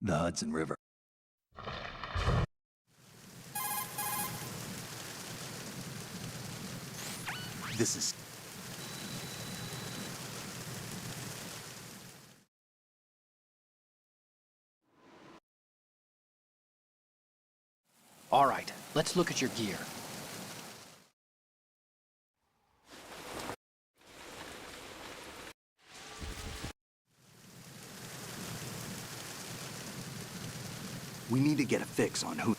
the Hudson River. This is... All right, let's look at your gear. We need to get a fix on who...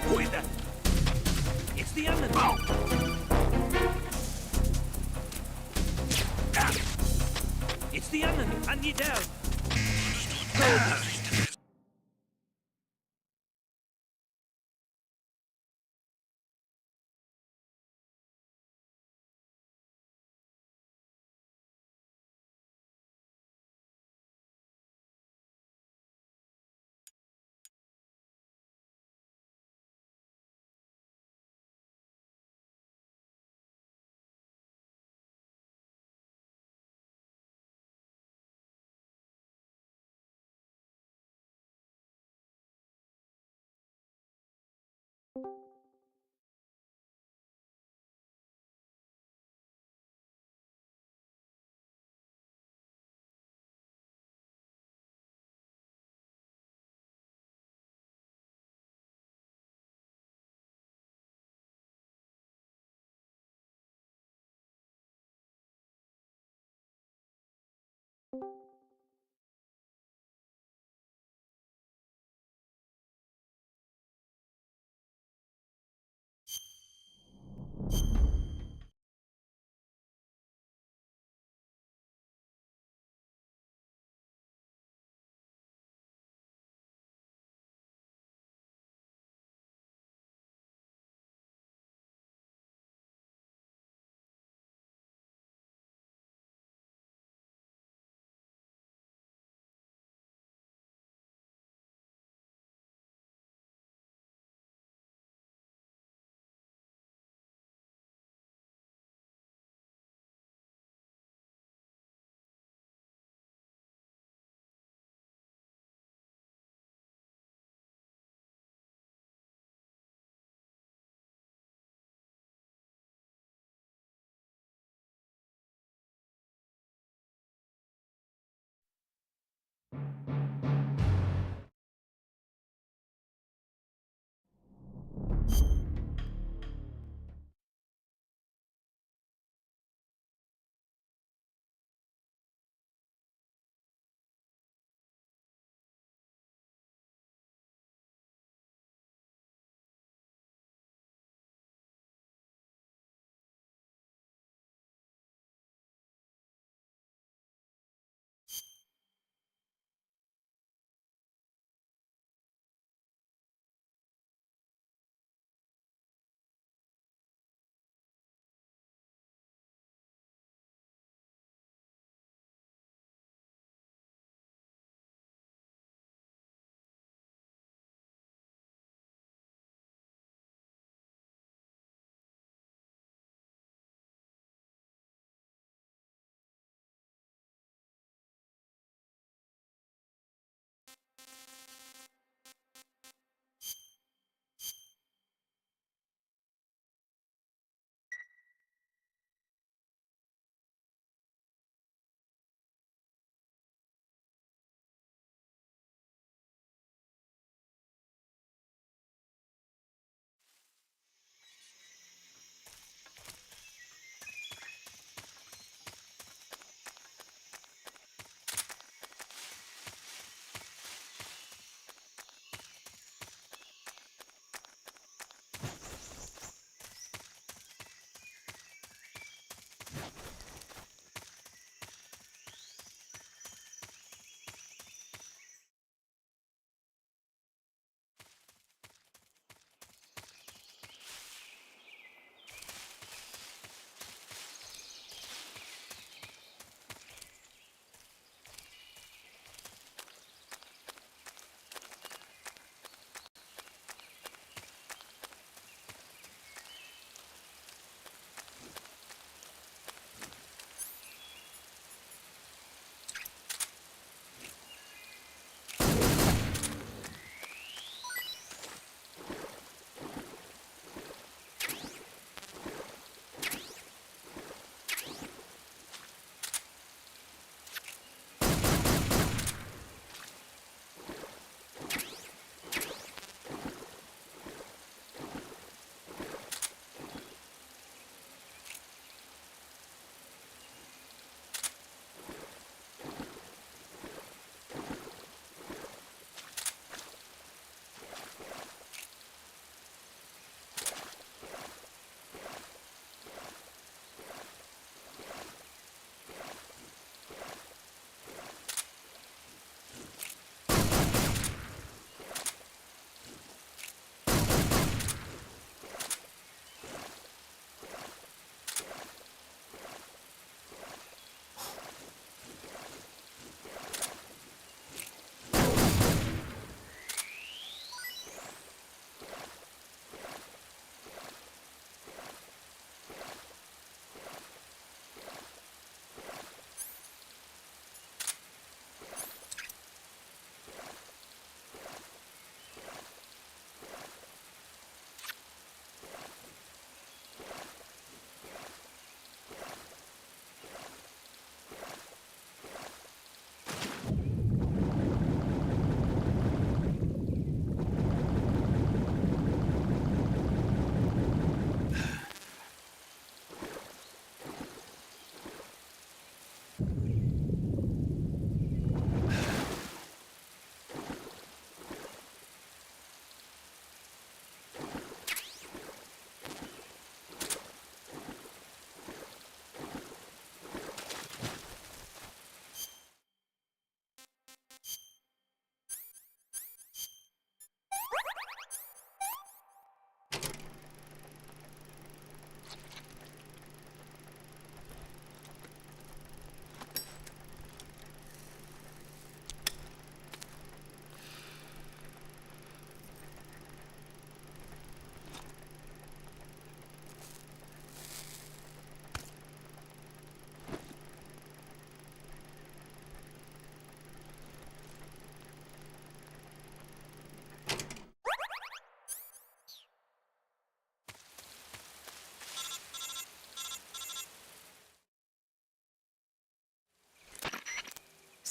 Who is that? It's the enemy! It's the enemy! I need help!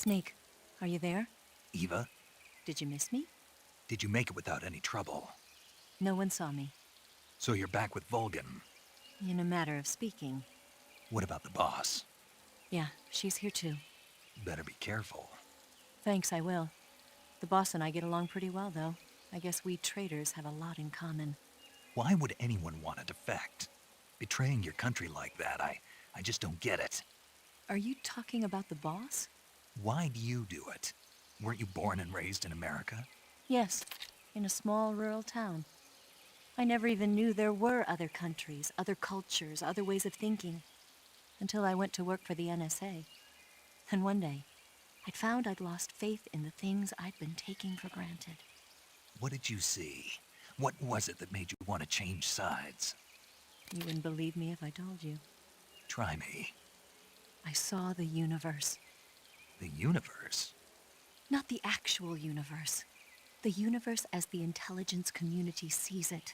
Snake, are you there? Eva, Did you miss me? did you make it without any trouble? No one saw me. So you're back with Vulcan. In a matter of speaking. What about the boss? Yeah, she's here too. Better be careful. Thanks, I will. The boss and I get along pretty well, though. I guess we traitors have a lot in common. Why would anyone want to defect? Betraying your country like that, I just don't get it. Are you talking about the boss? Why do you do it? Weren't you born and raised in America? Yes, in a small rural town. I never even knew there were other countries, other cultures, other ways of thinking, until I went to work for the NSA. And one day, I'd found I'd lost faith in the things I'd been taking for granted. What did you see? What was it that made you want to change sides? You wouldn't believe me if I told you. Try me. I saw the universe. The universe? Not the actual universe. The universe as the intelligence community sees it.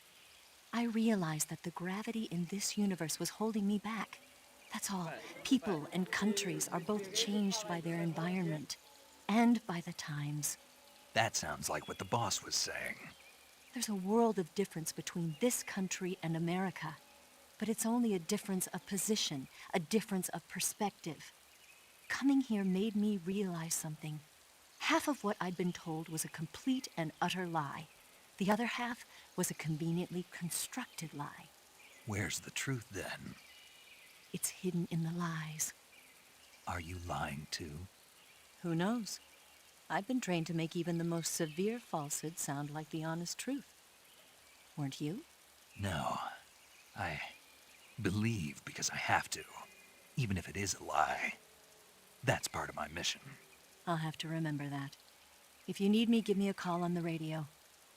I realized that the gravity in this universe was holding me back. That's all. People and countries are both changed by their environment and by the times. That sounds like what the boss was saying. There's a world of difference between this country and America. But it's only a difference of position, a difference of perspective. Coming here made me realize something. Half of what I'd been told was a complete and utter lie. The other half was a conveniently constructed lie. Where's the truth then? It's hidden in the lies. Are you lying too? Who knows? I've been trained to make even the most severe falsehood sound like the honest truth. Weren't you? No. I believe because I have to, even if it is a lie. That's part of my mission. I'll have to remember that. If you need me, give me a call on the radio.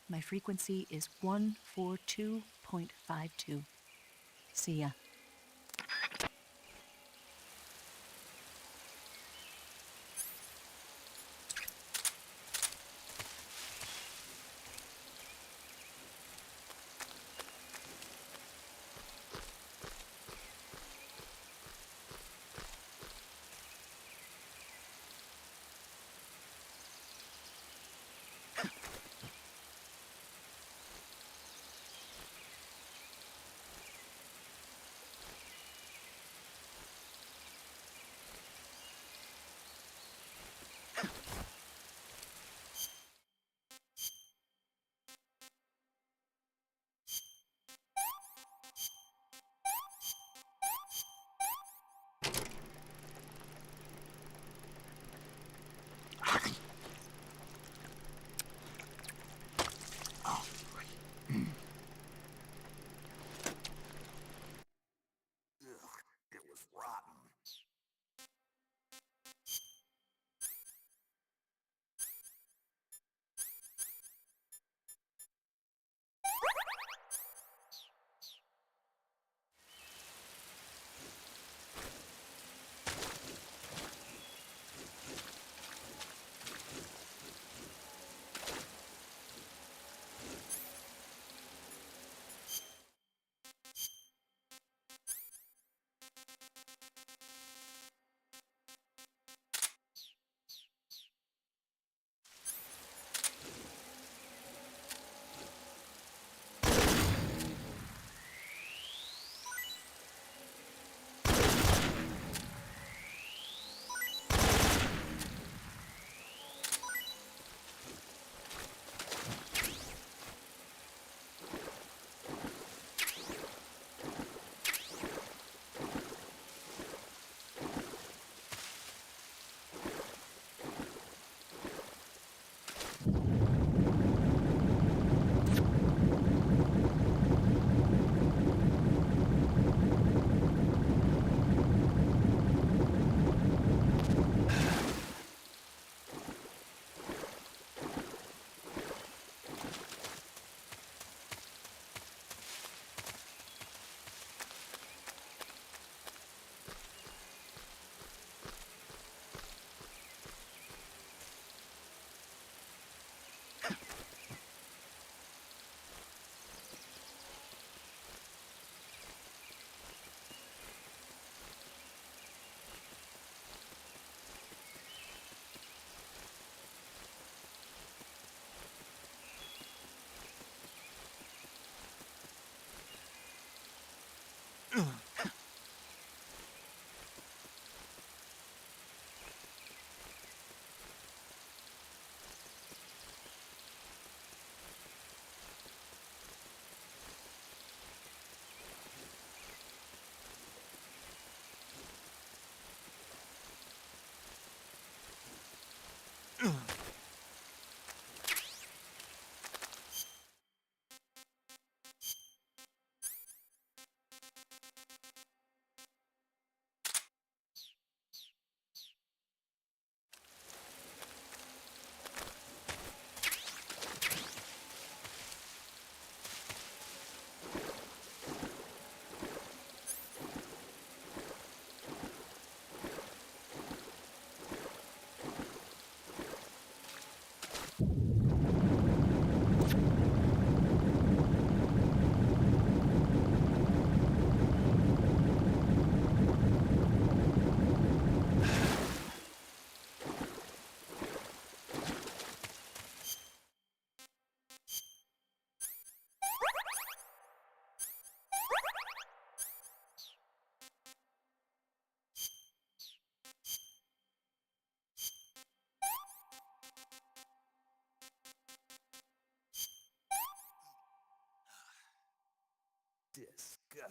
My frequency is 142.52. See ya.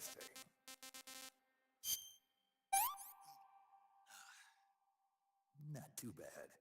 Testing. Not too bad.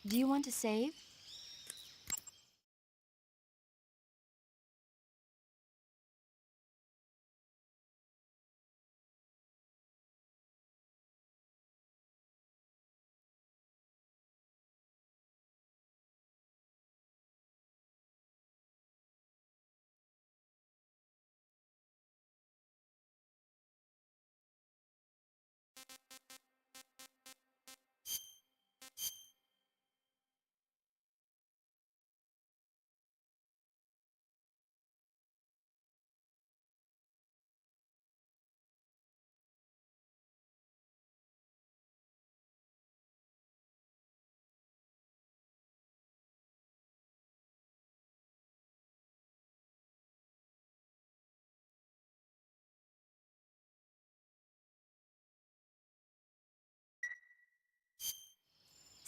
Do you want to save?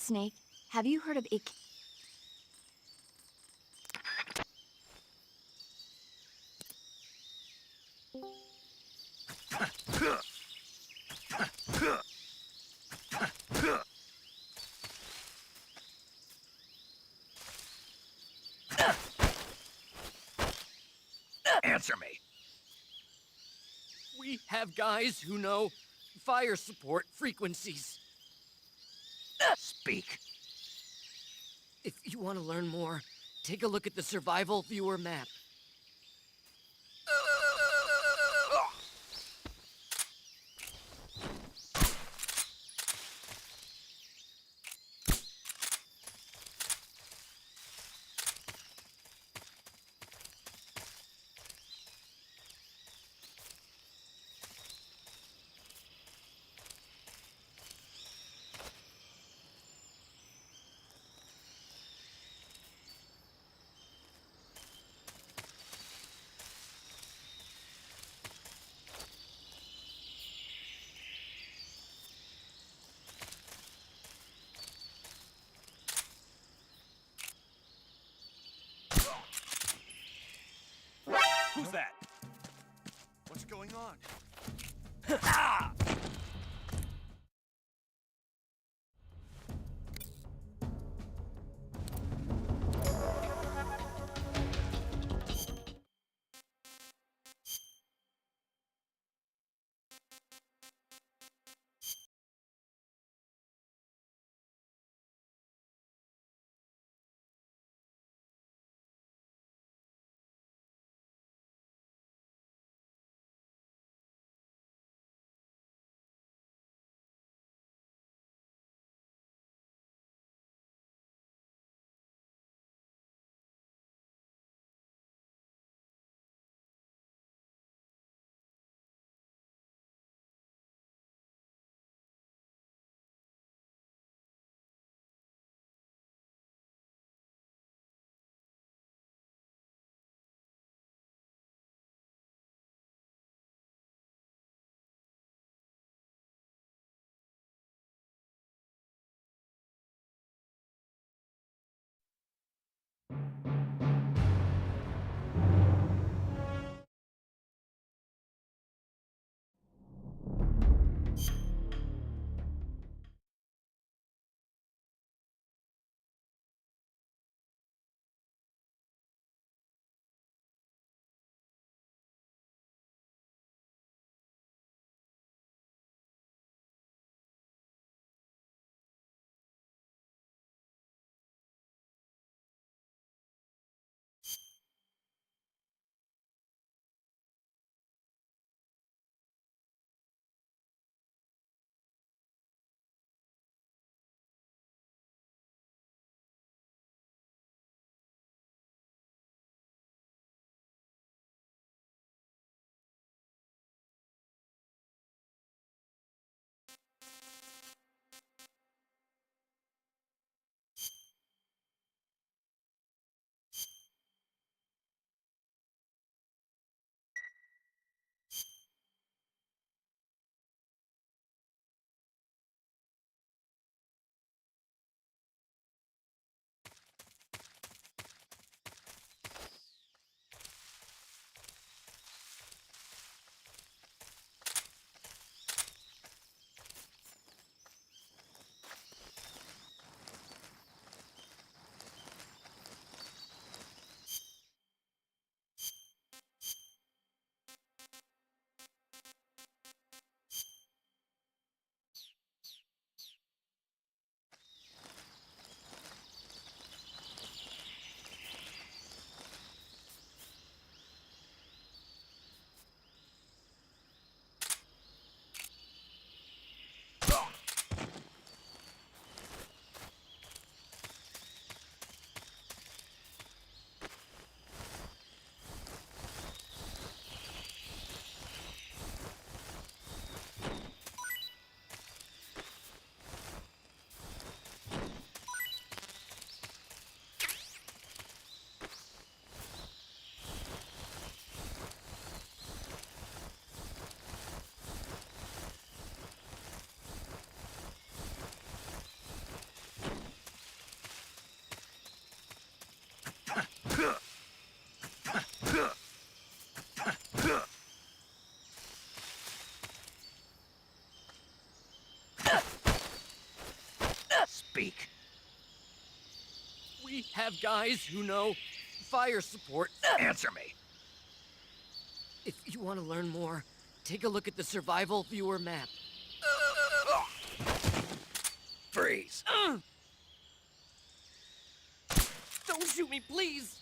Snake, have you heard of Ik? Answer me. We have guys who know fire support frequencies. Speak. If you want to learn more, take a look at the survival viewer map. speak. We have guys who know fire support. Answer me. If you want to learn more, take a look at the survival viewer map. Freeze. Don't shoot me, please!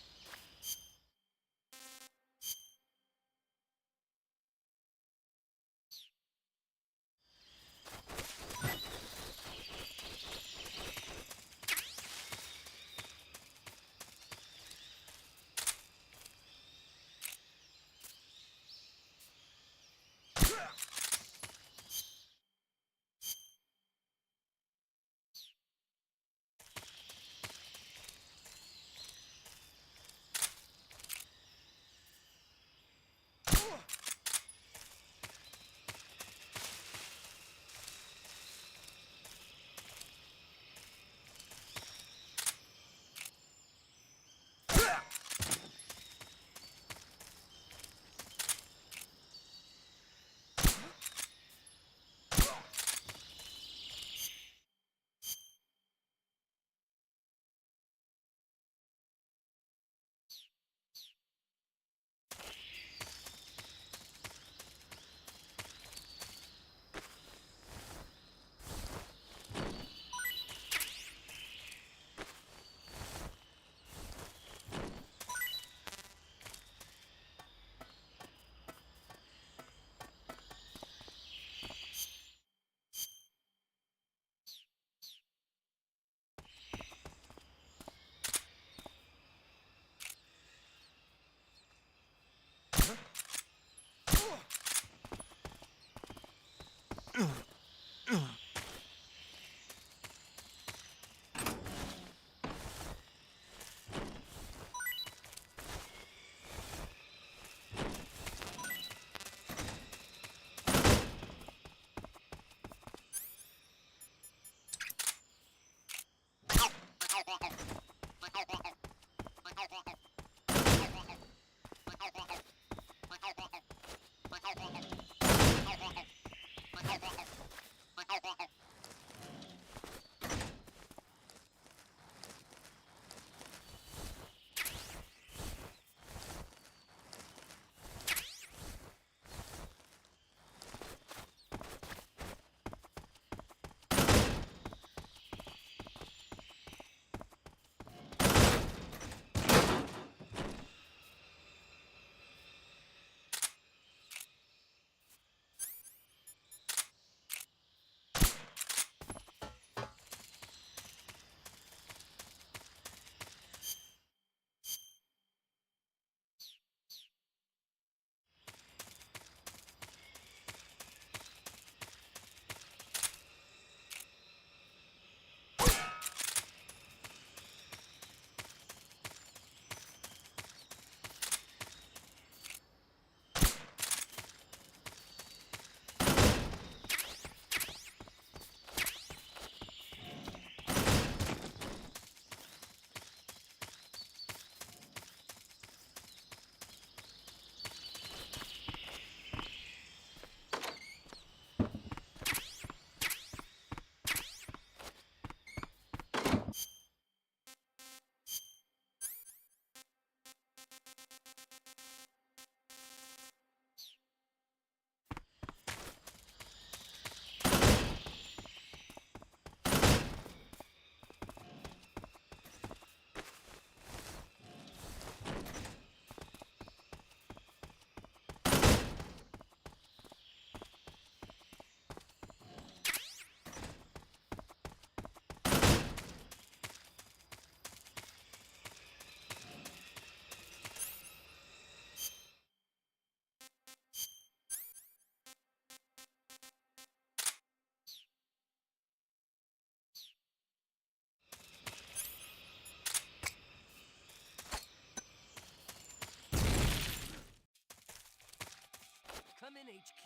Come in, HQ.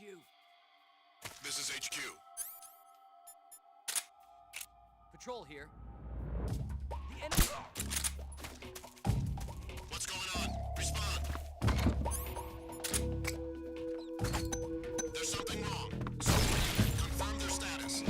This is HQ. Patrol here. The enemy... What's going on? Respond. There's something wrong. Confirm their status.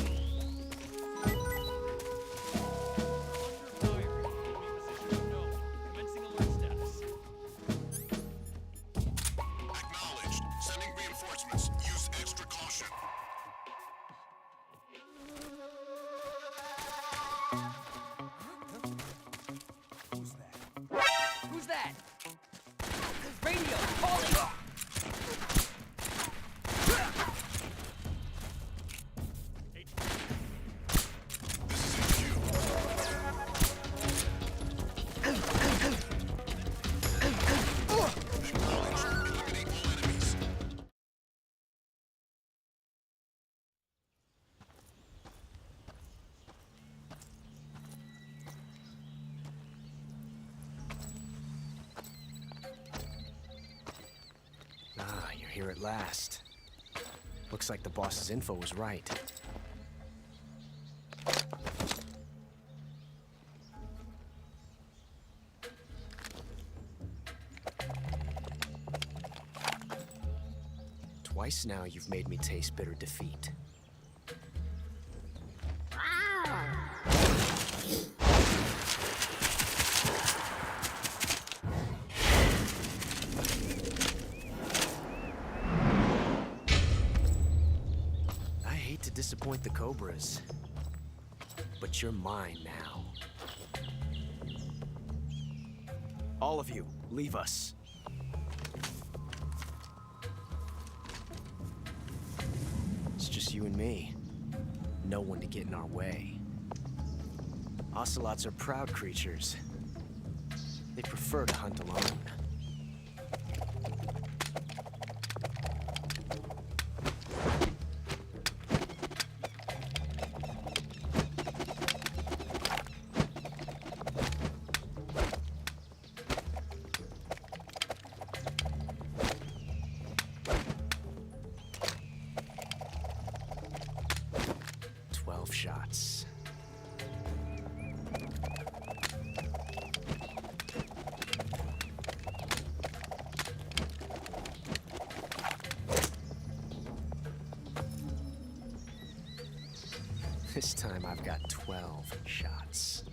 here at last. Looks like the boss's info was right. Twice now you've made me taste bitter defeat. I hate to disappoint the Cobras, but you're mine now. All of you, leave us. It's just you and me. No one to get in our way. Ocelots are proud creatures. They prefer to hunt alone. Shots. This time I've got 12 shots.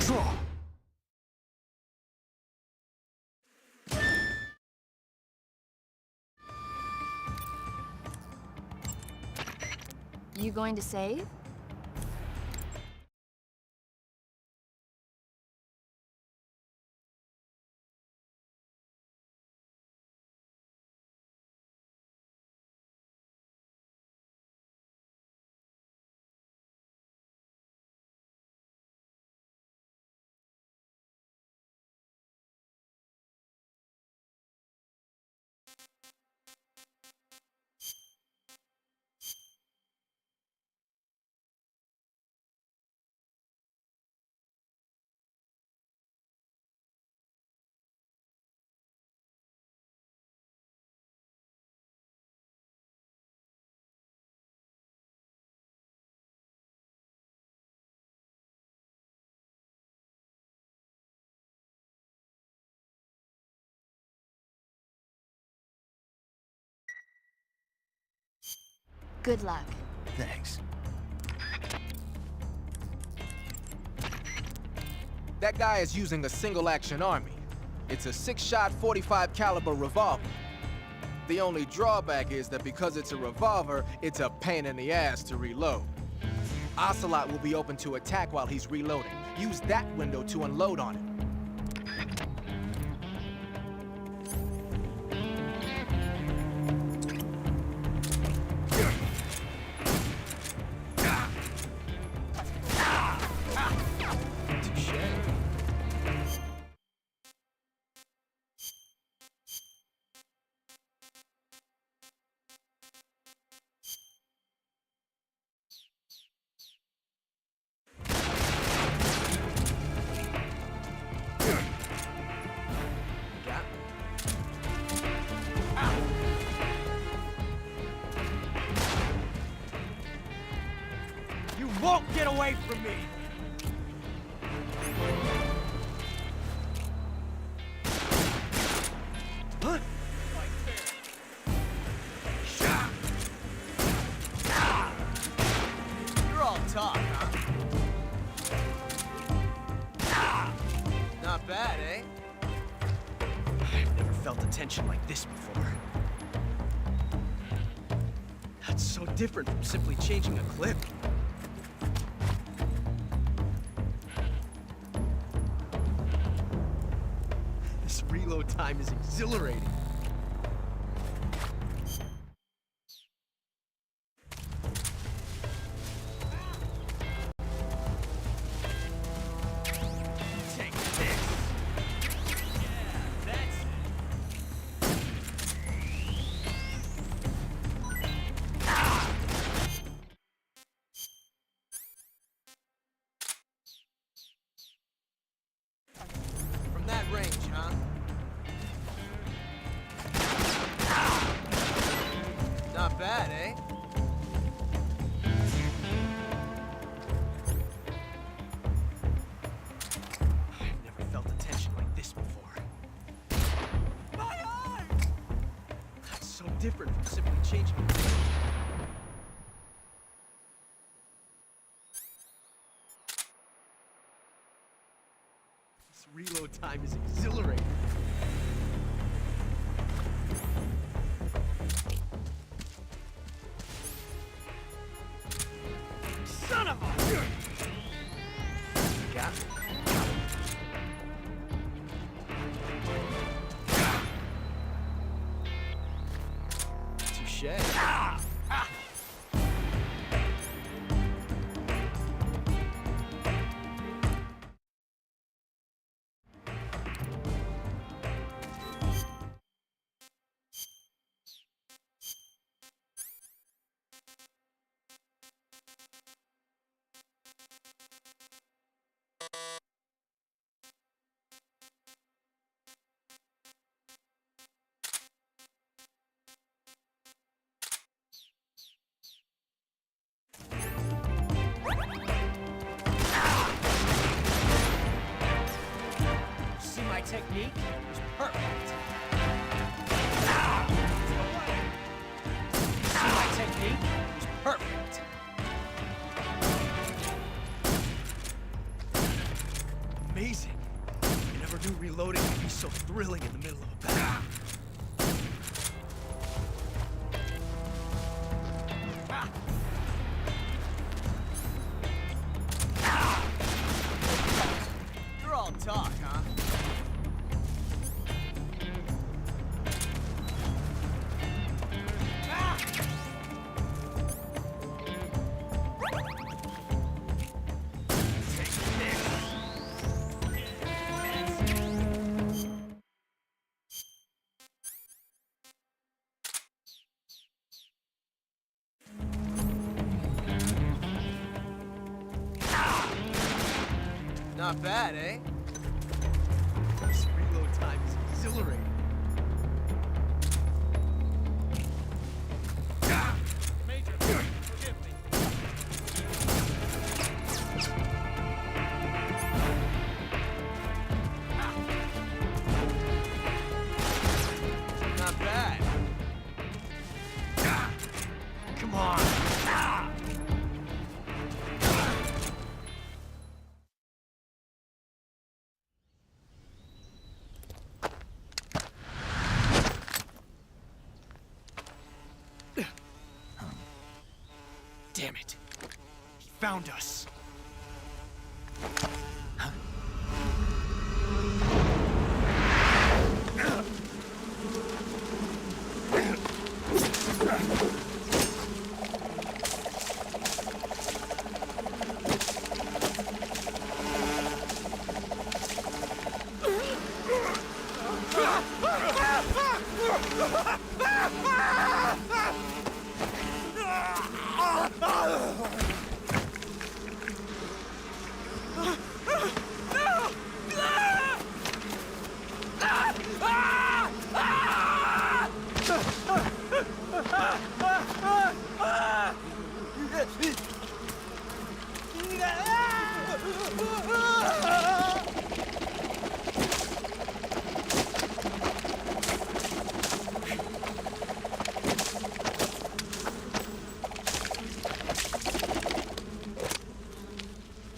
Draw! You going to save? Good luck. Thanks. That guy is using a single-action army. It's a 6-shot 45 caliber revolver. The only drawback is that because it's a revolver, it's a pain in the ass to reload. Ocelot will be open to attack while he's reloading. Use that window to unload on him. You won't get away from me! Huh? You're all talk, huh? Not bad, eh? I've never felt a tension like this before. That's so different from simply changing a clip. This reload time is exhilarating. Take this. Yeah, that's it. different from simply changing a clip. This reload time is exhilarating. Son of a... Got me. Touche. See my technique? It's perfect. See my technique? It's perfect. Amazing. I never knew reloading could be so thrilling in the middle of a battle. You're all talk, huh? Not bad, eh? This reload time is exhilarating. Major, forgive me. Not bad. Come on. Damn it. He found us.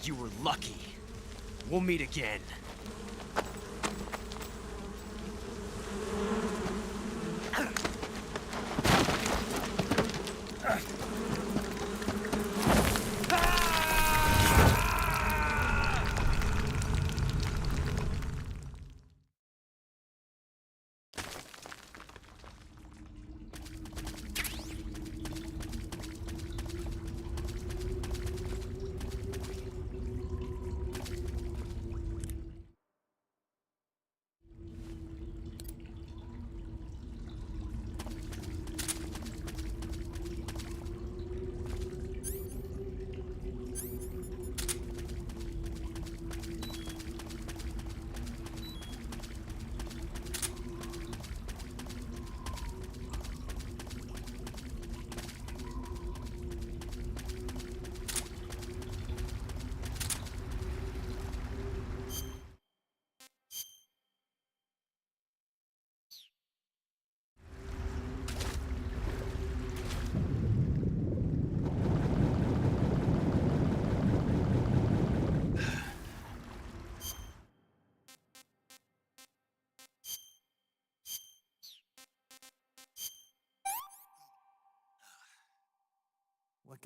You were lucky. We'll meet again.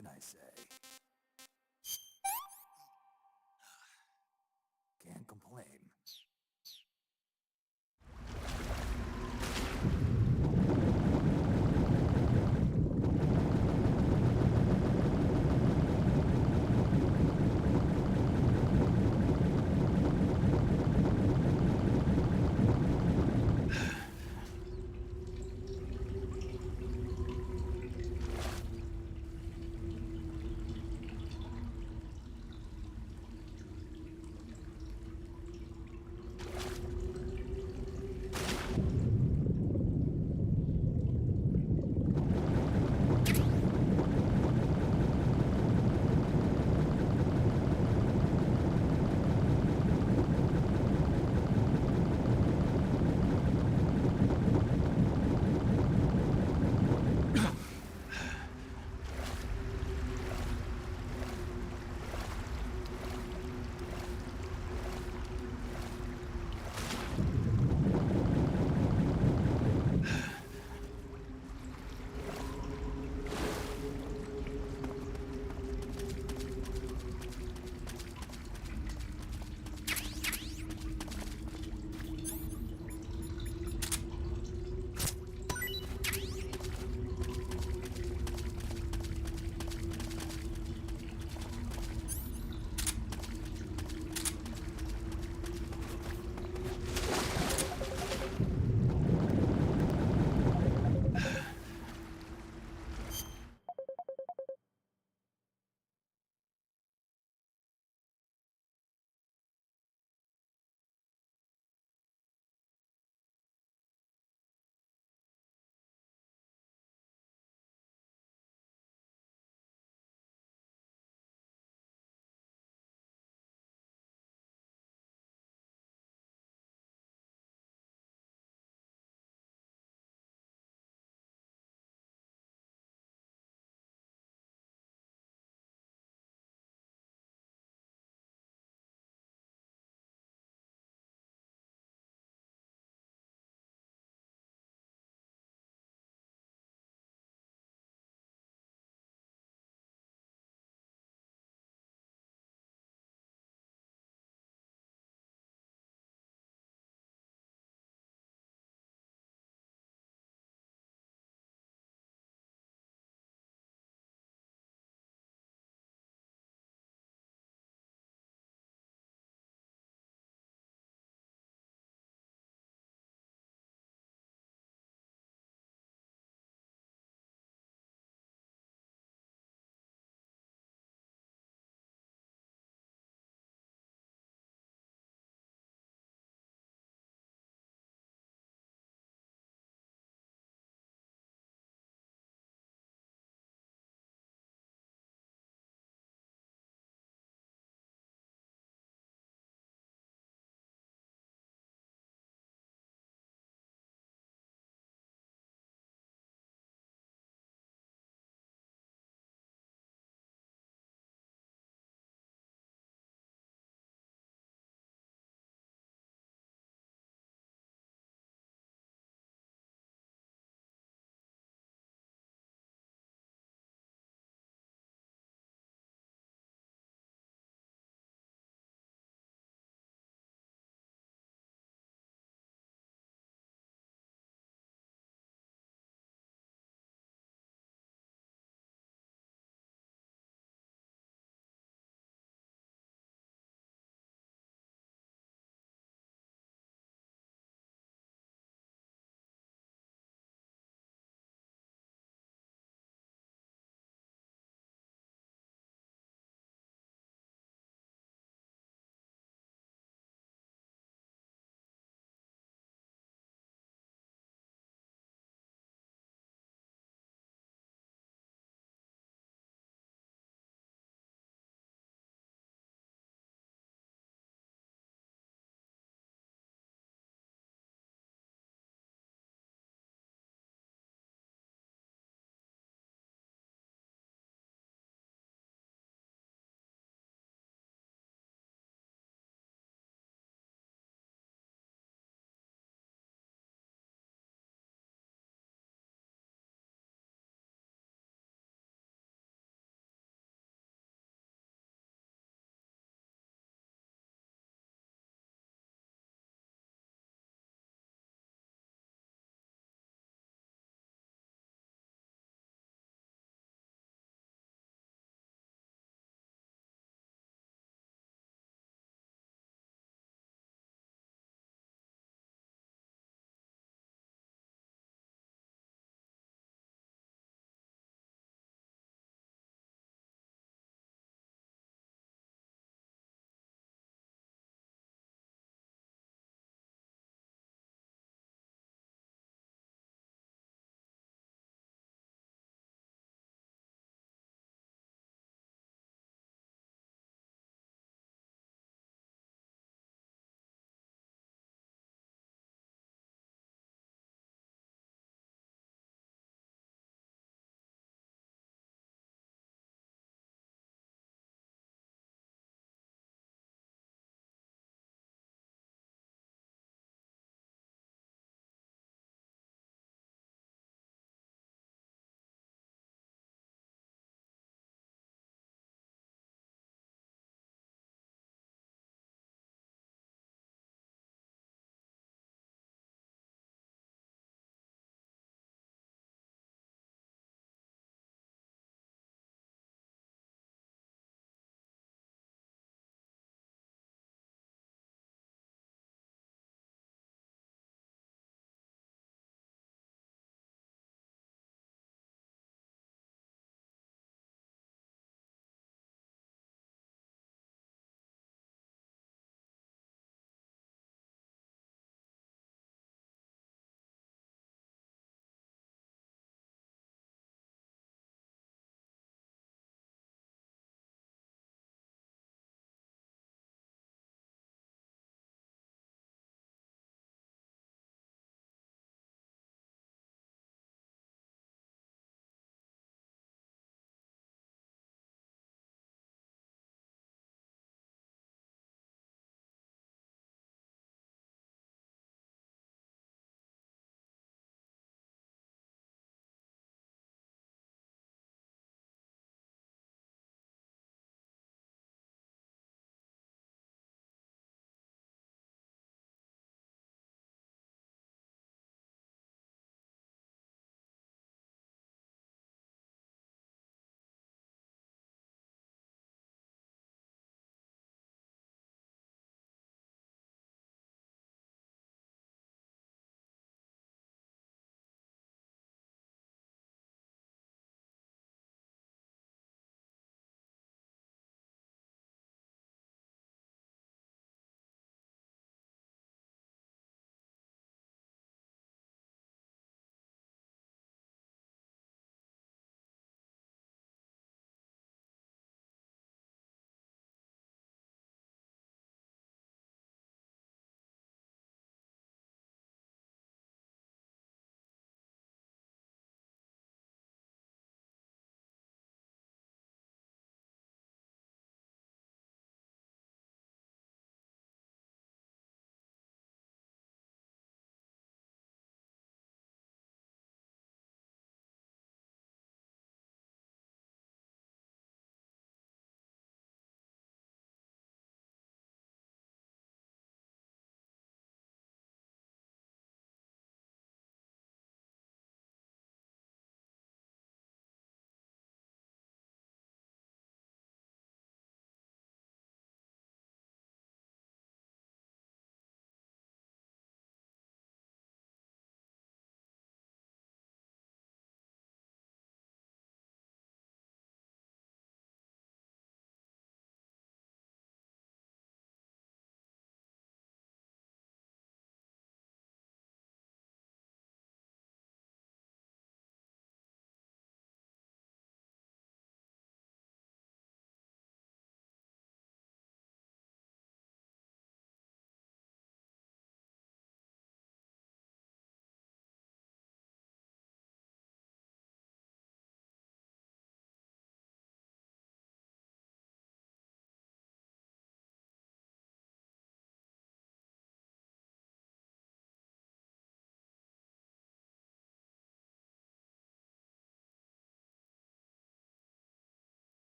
can I say? Can't complain.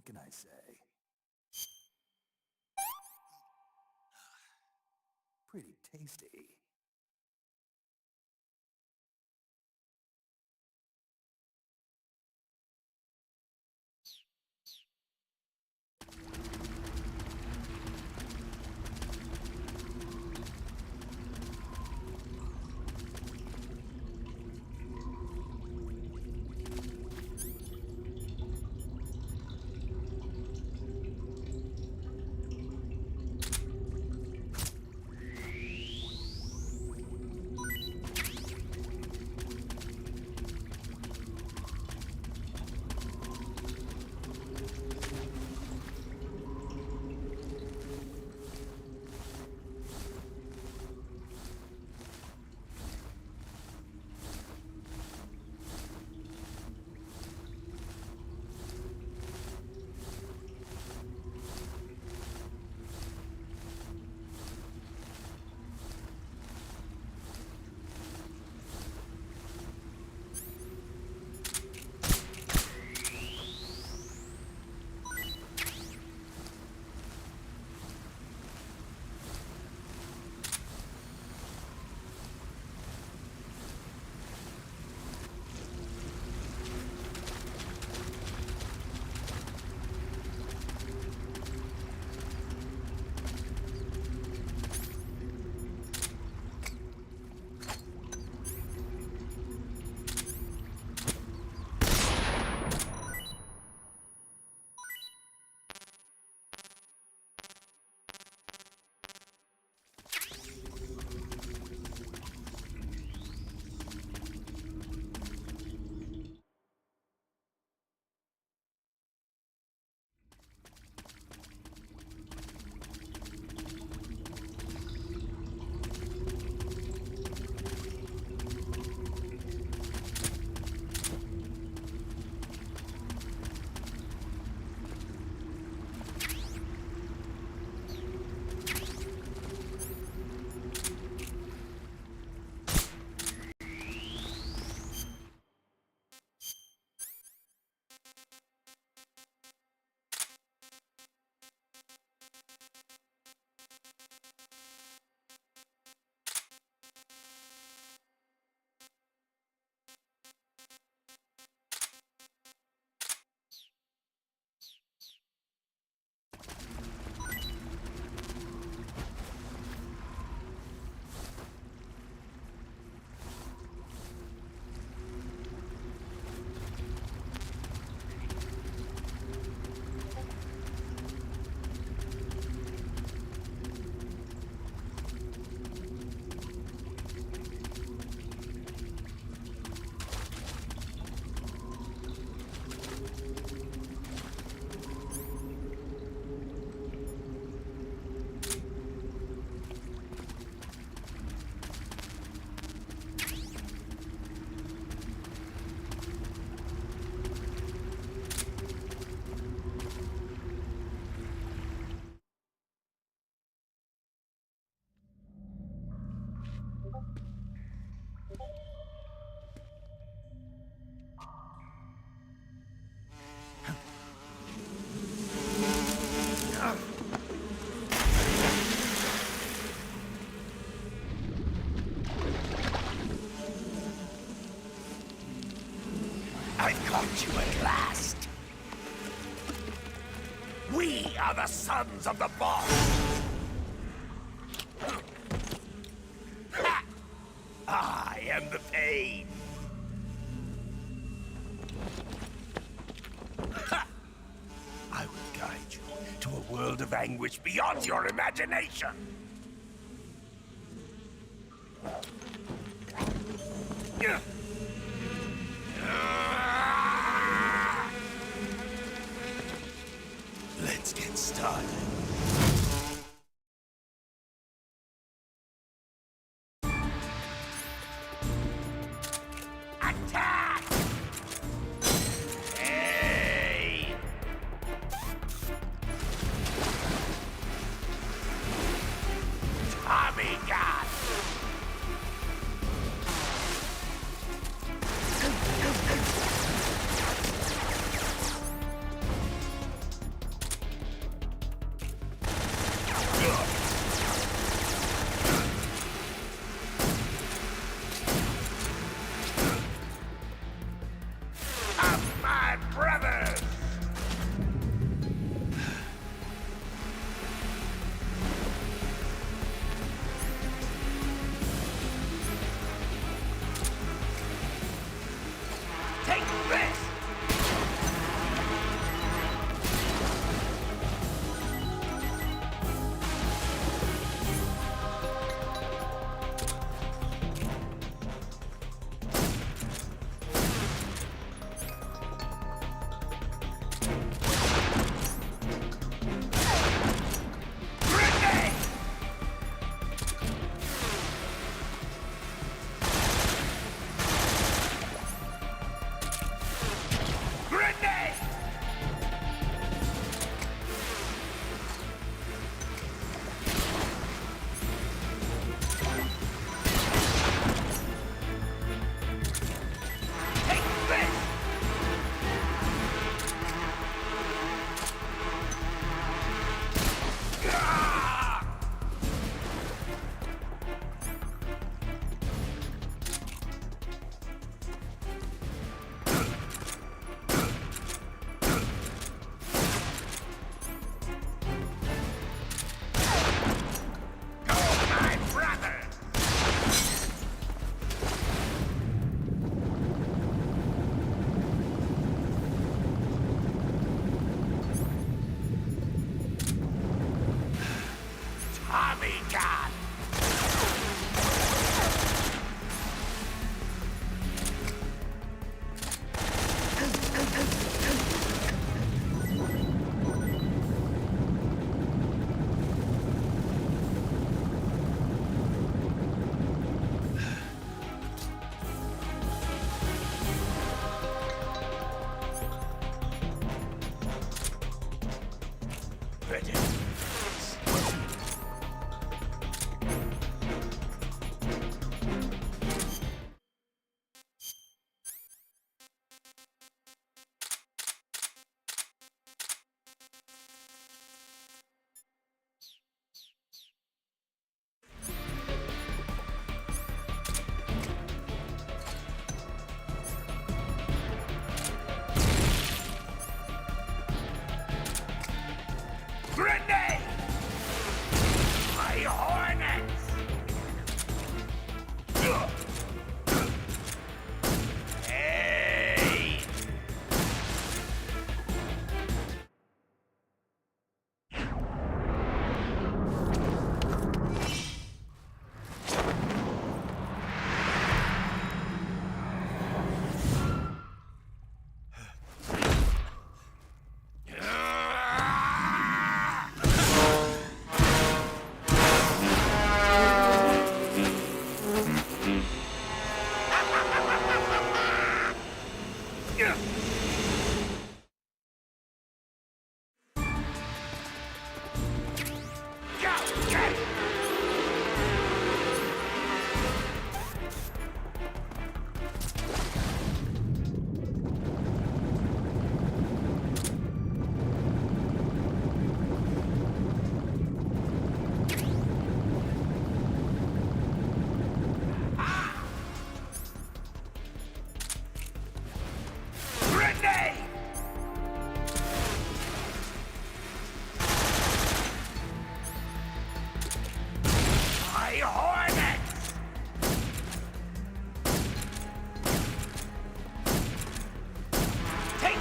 What can I say? Pretty tasty. I've caught you at last. We are the sons of the boss. Ha! I am the pain. Ha! I will guide you to a world of anguish beyond your imagination. Let's get started. Attack! Hey! Tommy gun! God! Ready. Grenade! My hornets! Hey! Grenade! My hornets! Take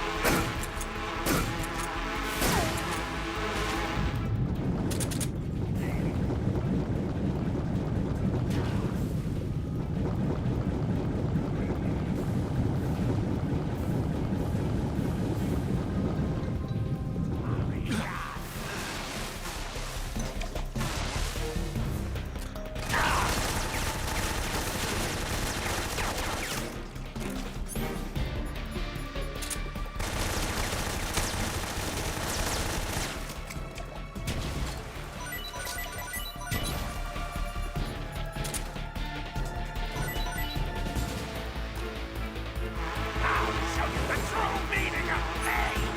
I'll show you the true meaning of pain!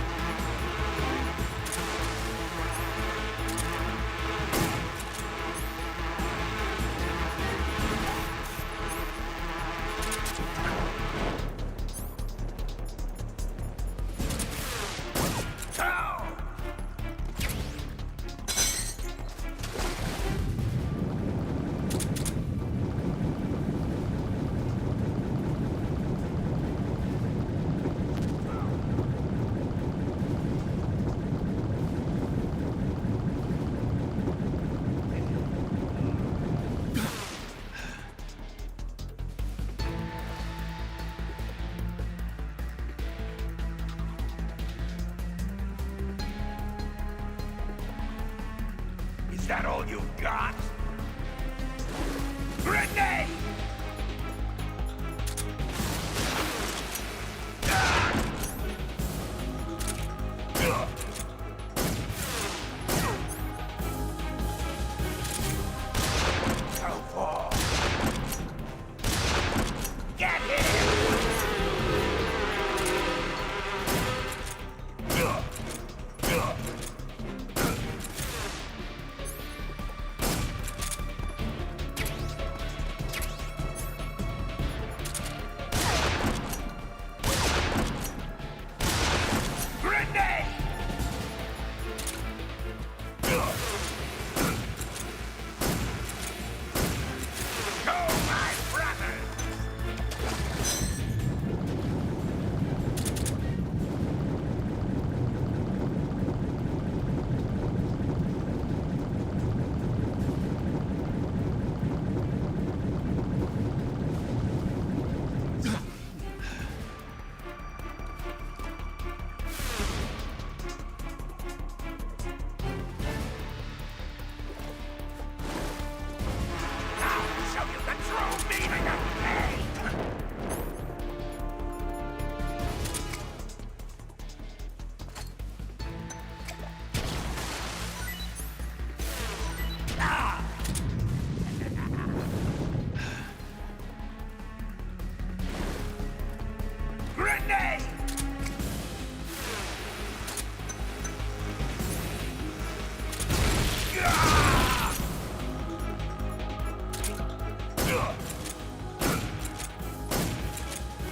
Is that all you've got? Grenade! How far? Get him!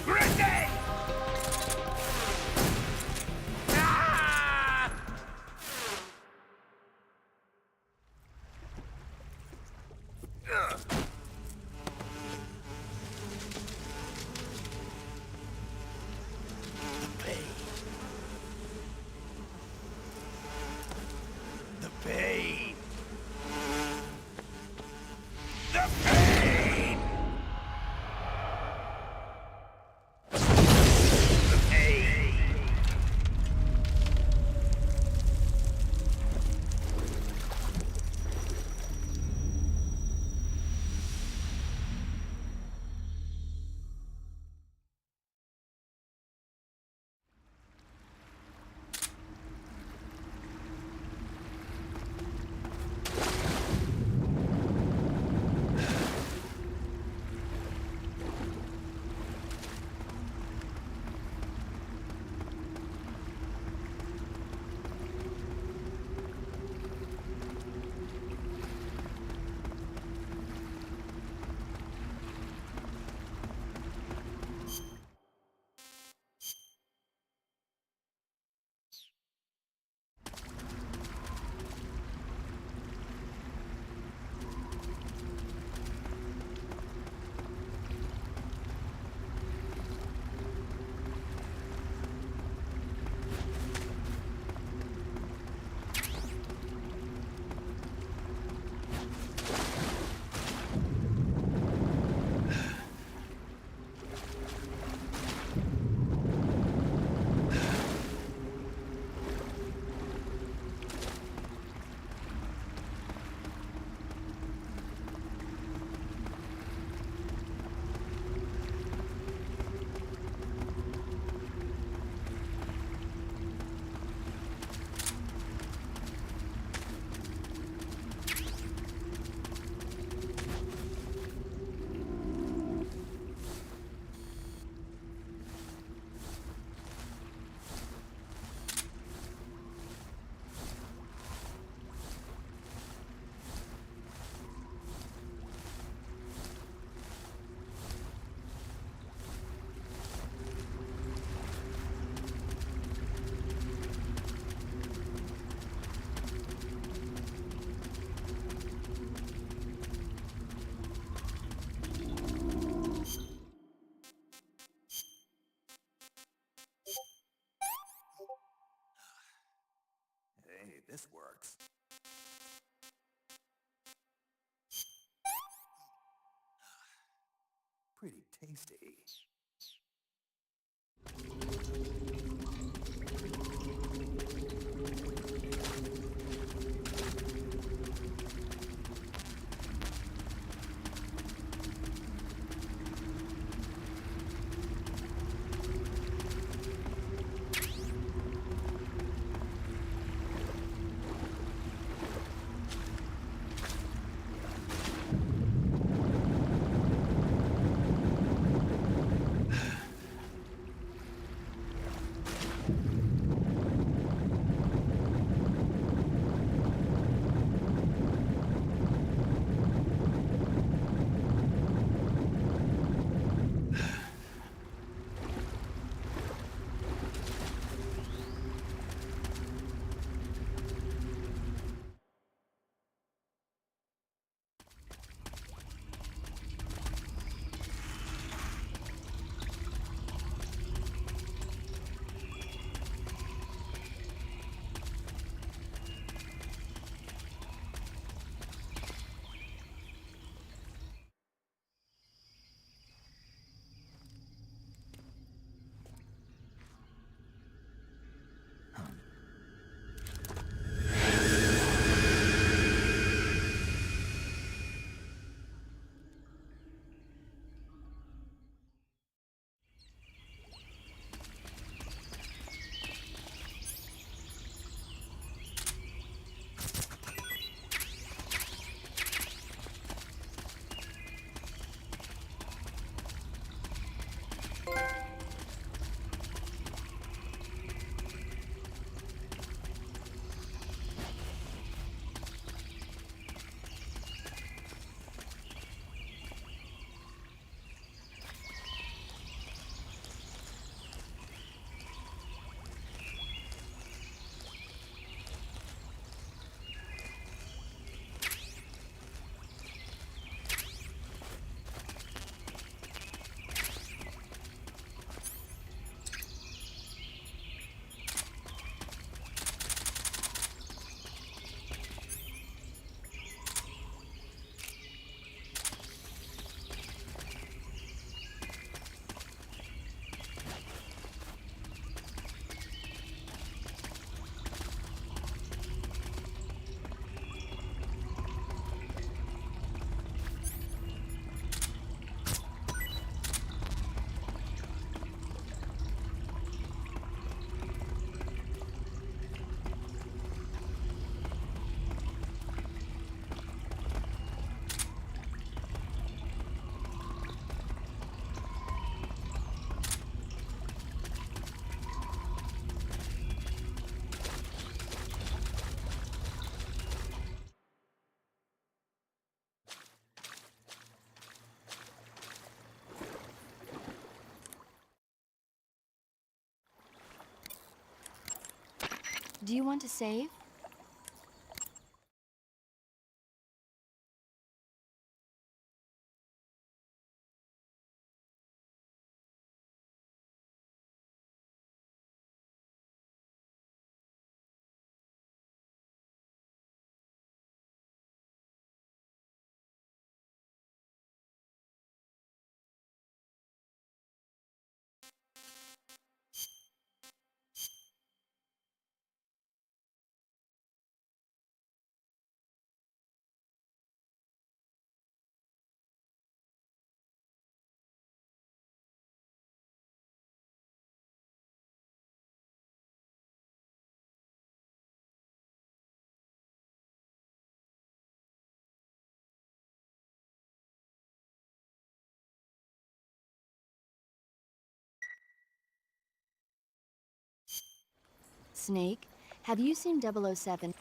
Grenade! Ah! The pain. The pain. The pain. The pain. Hey, this works. Pretty tasty. Do you want to save? Snake, have you seen 007?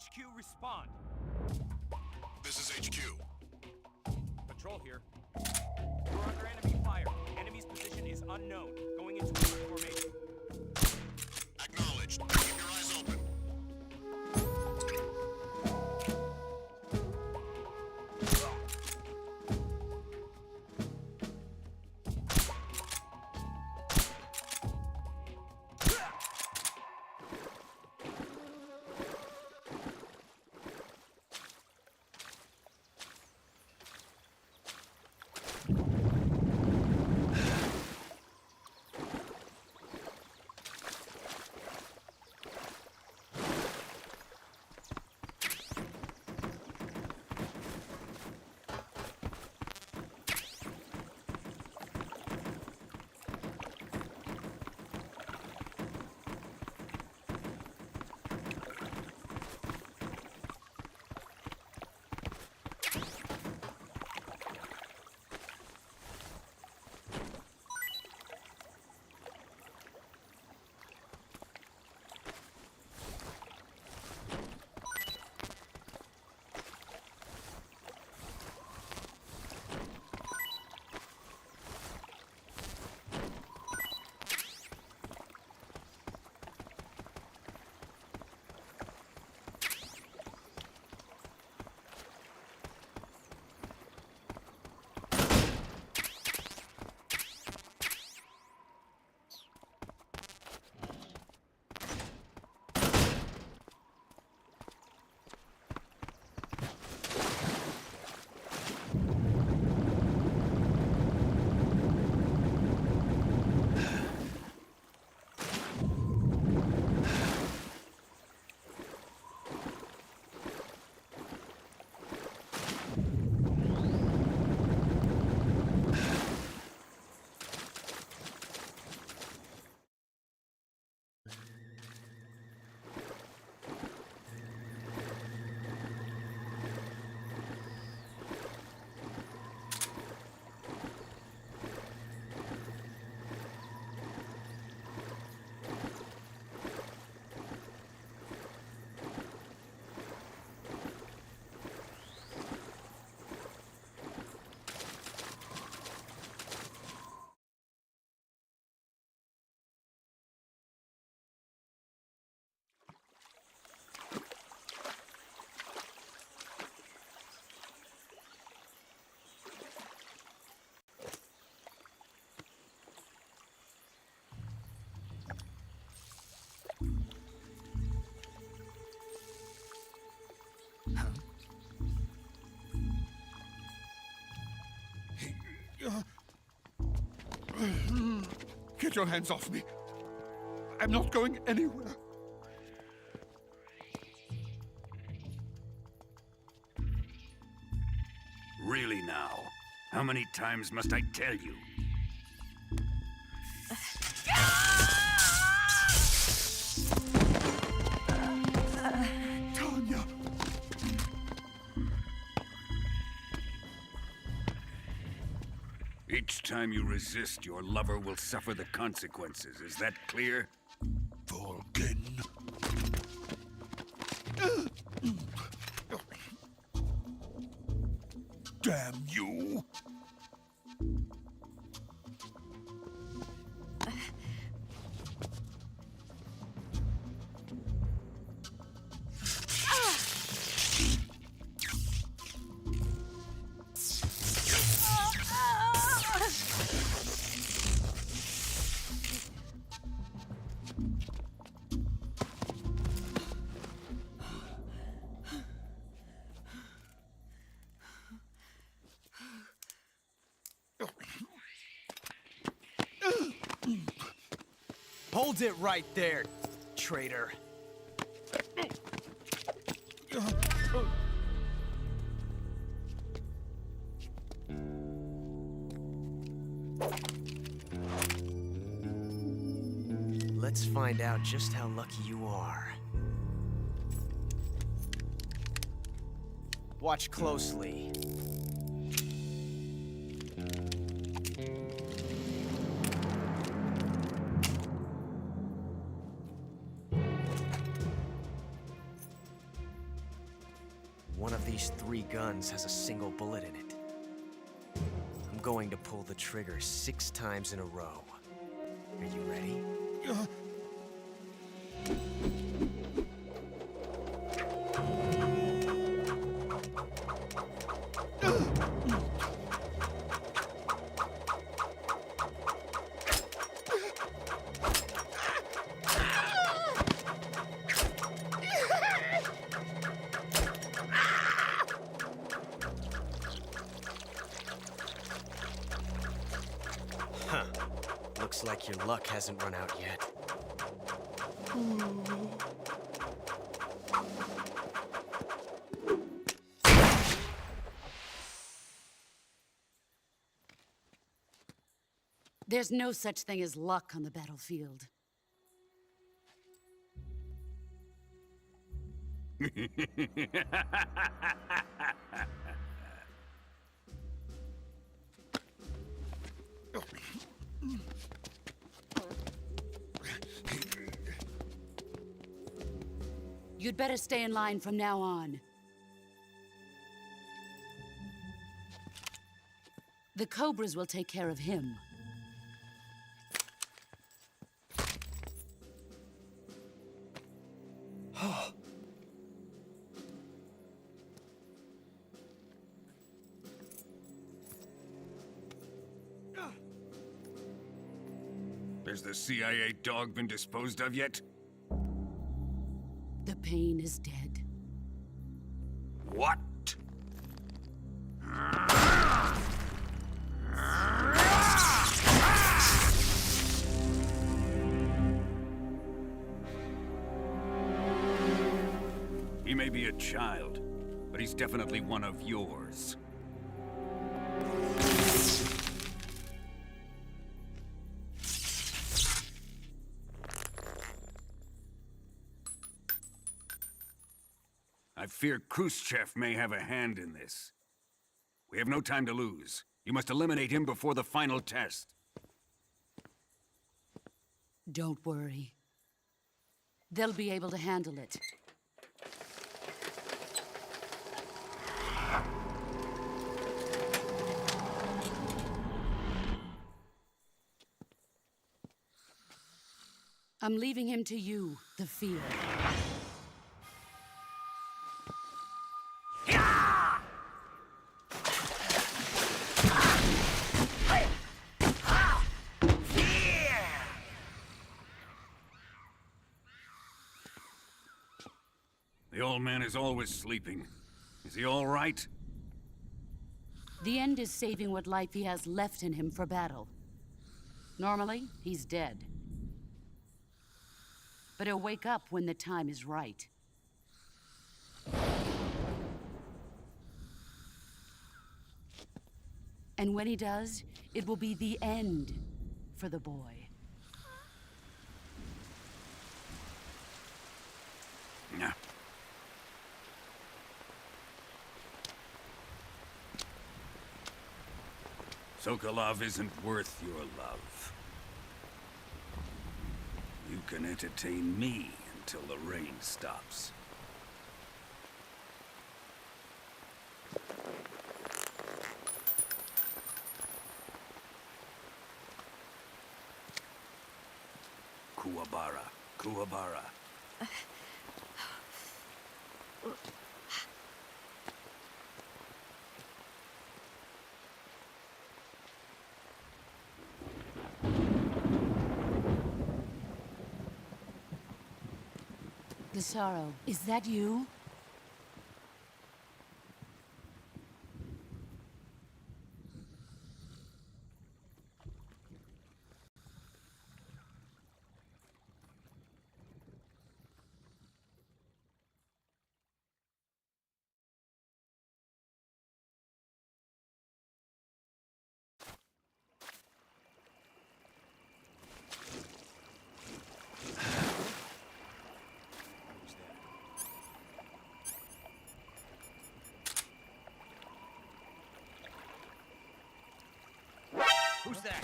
HQ, respond. This is HQ. Patrol here. We're under enemy fire. Enemy's position is unknown. Going into formation. Acknowledged. Keep your eyes open. Get your hands off me. I'm not going anywhere. Really now? How many times must I tell you? Tanya! Each time you resist, your lover will suffer the consequences. Is that clear? Vulcan. Damn you! Hold it right there, traitor. Let's find out just how lucky you are. Watch closely. One of these 3 guns has a single bullet in it. I'm going to pull the trigger 6 times in a row. Are you ready? Huh. Looks like your luck hasn't run out yet. There's no such thing as luck on the battlefield. You'd better stay in line from now on. The Cobras will take care of him. Has the CIA dog been disposed of yet? The pain is dead. What? He may be a child, but he's definitely one of yours. I fear Khrushchev may have a hand in this. We have no time to lose. You must eliminate him before the final test. Don't worry. They'll be able to handle it. I'm leaving him to you, the field. The old man is always sleeping. Is he all right? The end is saving what life he has left in him for battle. Normally, he's dead. But he'll wake up when the time is right. And when he does, it will be the end for the boy. Nah. Sokolov isn't worth your love. You can entertain me until the rain stops. Kuwabara. Kuwabara. Desaro, is that you? Who's that?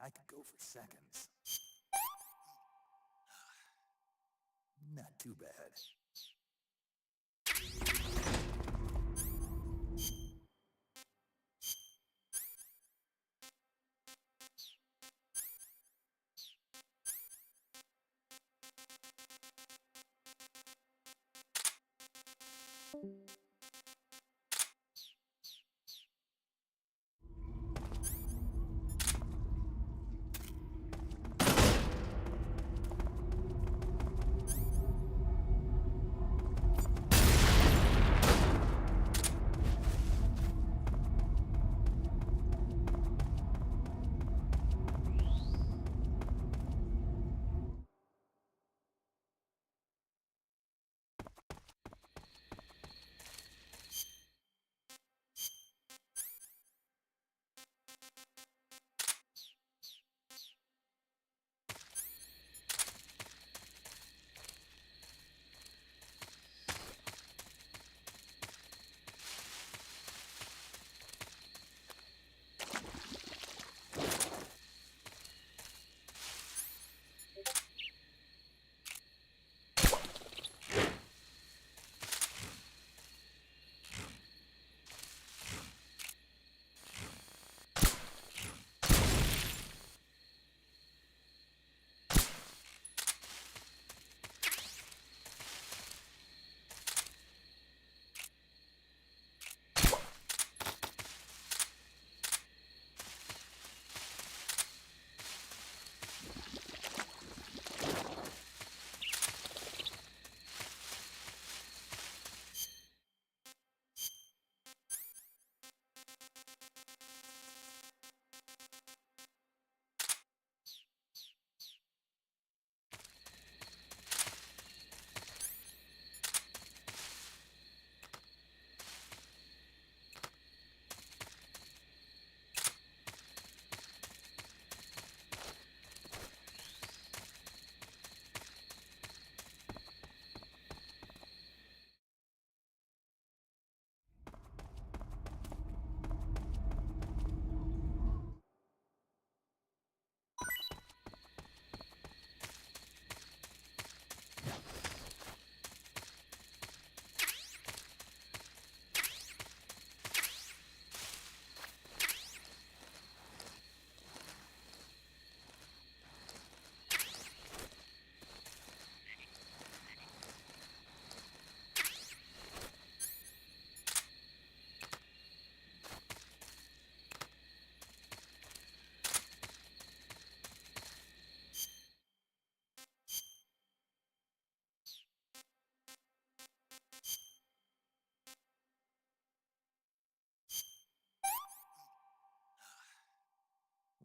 I could go for seconds. Not too bad.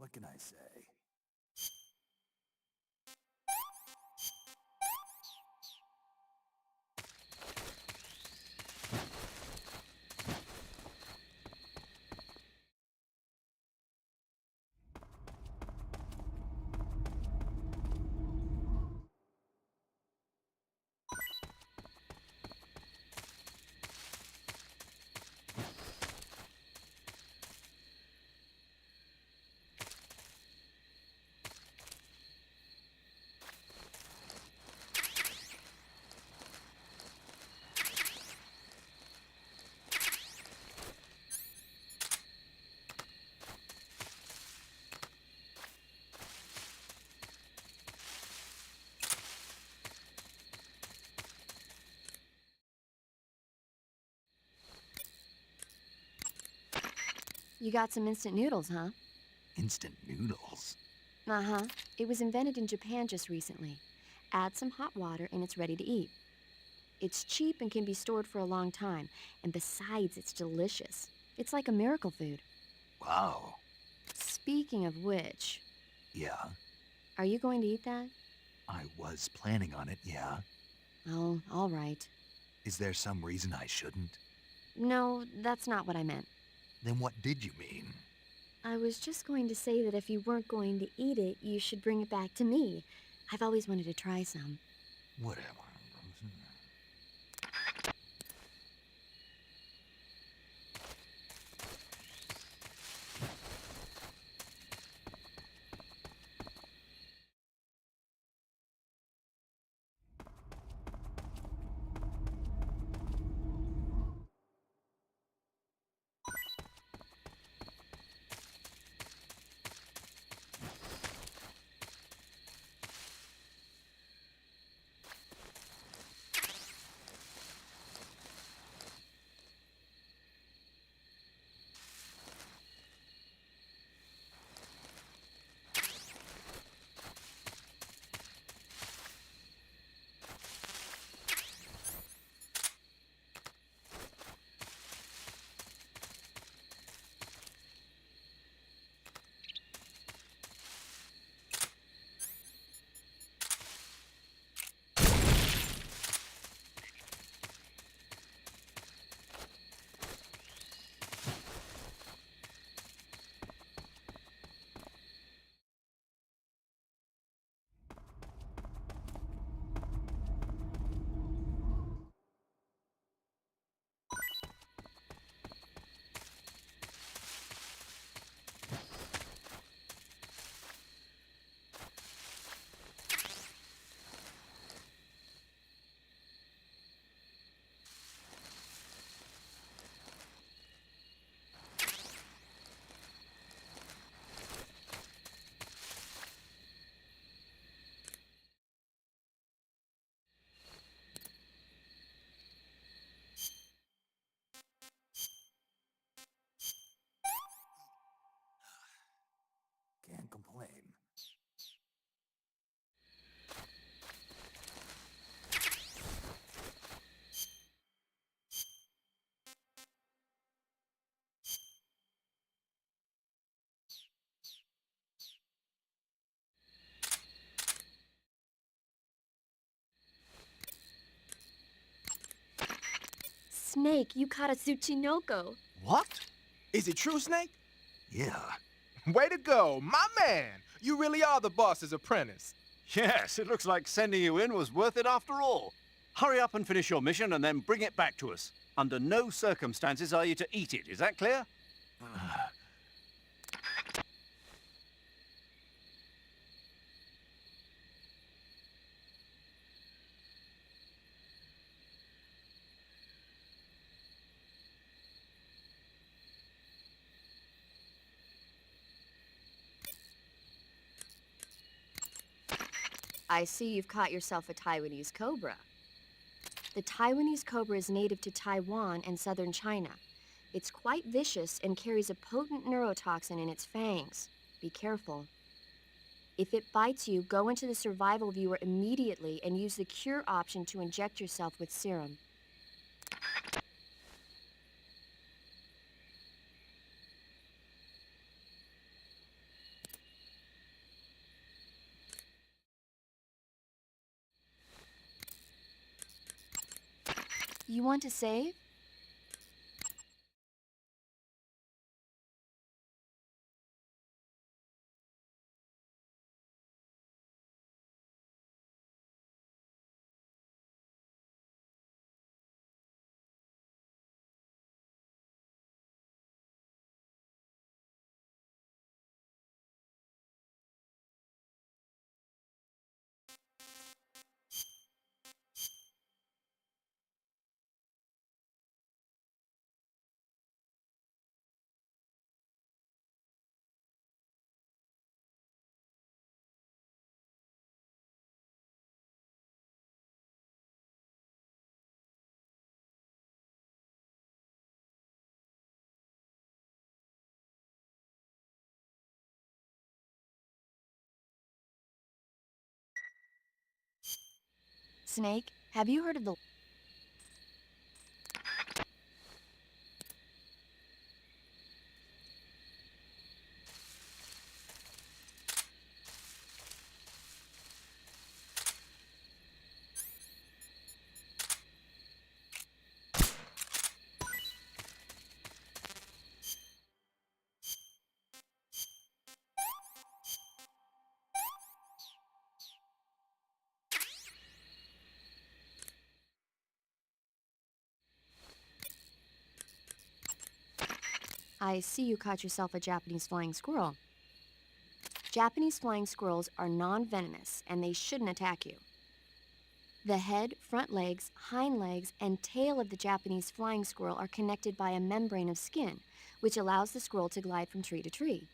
What can I say? You got some instant noodles, huh? Instant noodles? Uh-huh. It was invented in Japan just recently. Add some hot water and it's ready to eat. It's cheap and can be stored for a long time. And besides, it's delicious. It's like a miracle food. Wow. Speaking of which... Yeah? Are you going to eat that? I was planning on it, yeah. Oh, all right. Is there some reason I shouldn't? No, that's not what I meant. Then what did you mean? I was just going to say that if you weren't going to eat it, you should bring it back to me. I've always wanted to try some. Whatever. Snake, you caught a Tsuchinoko. What? Is it true, Snake? Yeah. Way to go, my man! You really are the boss's apprentice. Yes, it looks like sending you in was worth it after all. Hurry up and finish your mission and then bring it back to us. Under no circumstances are you to eat it, is that clear? I see you've caught yourself a Taiwanese cobra. The Taiwanese cobra is native to Taiwan and southern China. It's quite vicious and carries a potent neurotoxin in its fangs. Be careful. If it bites you, go into the survival viewer immediately and use the cure option to inject yourself with serum. You want to save? Snake, have you heard of the... I see you caught yourself a Japanese flying squirrel. Japanese flying squirrels are non-venomous, and they shouldn't attack you. The head, front legs, hind legs, and tail of the Japanese flying squirrel are connected by a membrane of skin, which allows the squirrel to glide from tree to tree.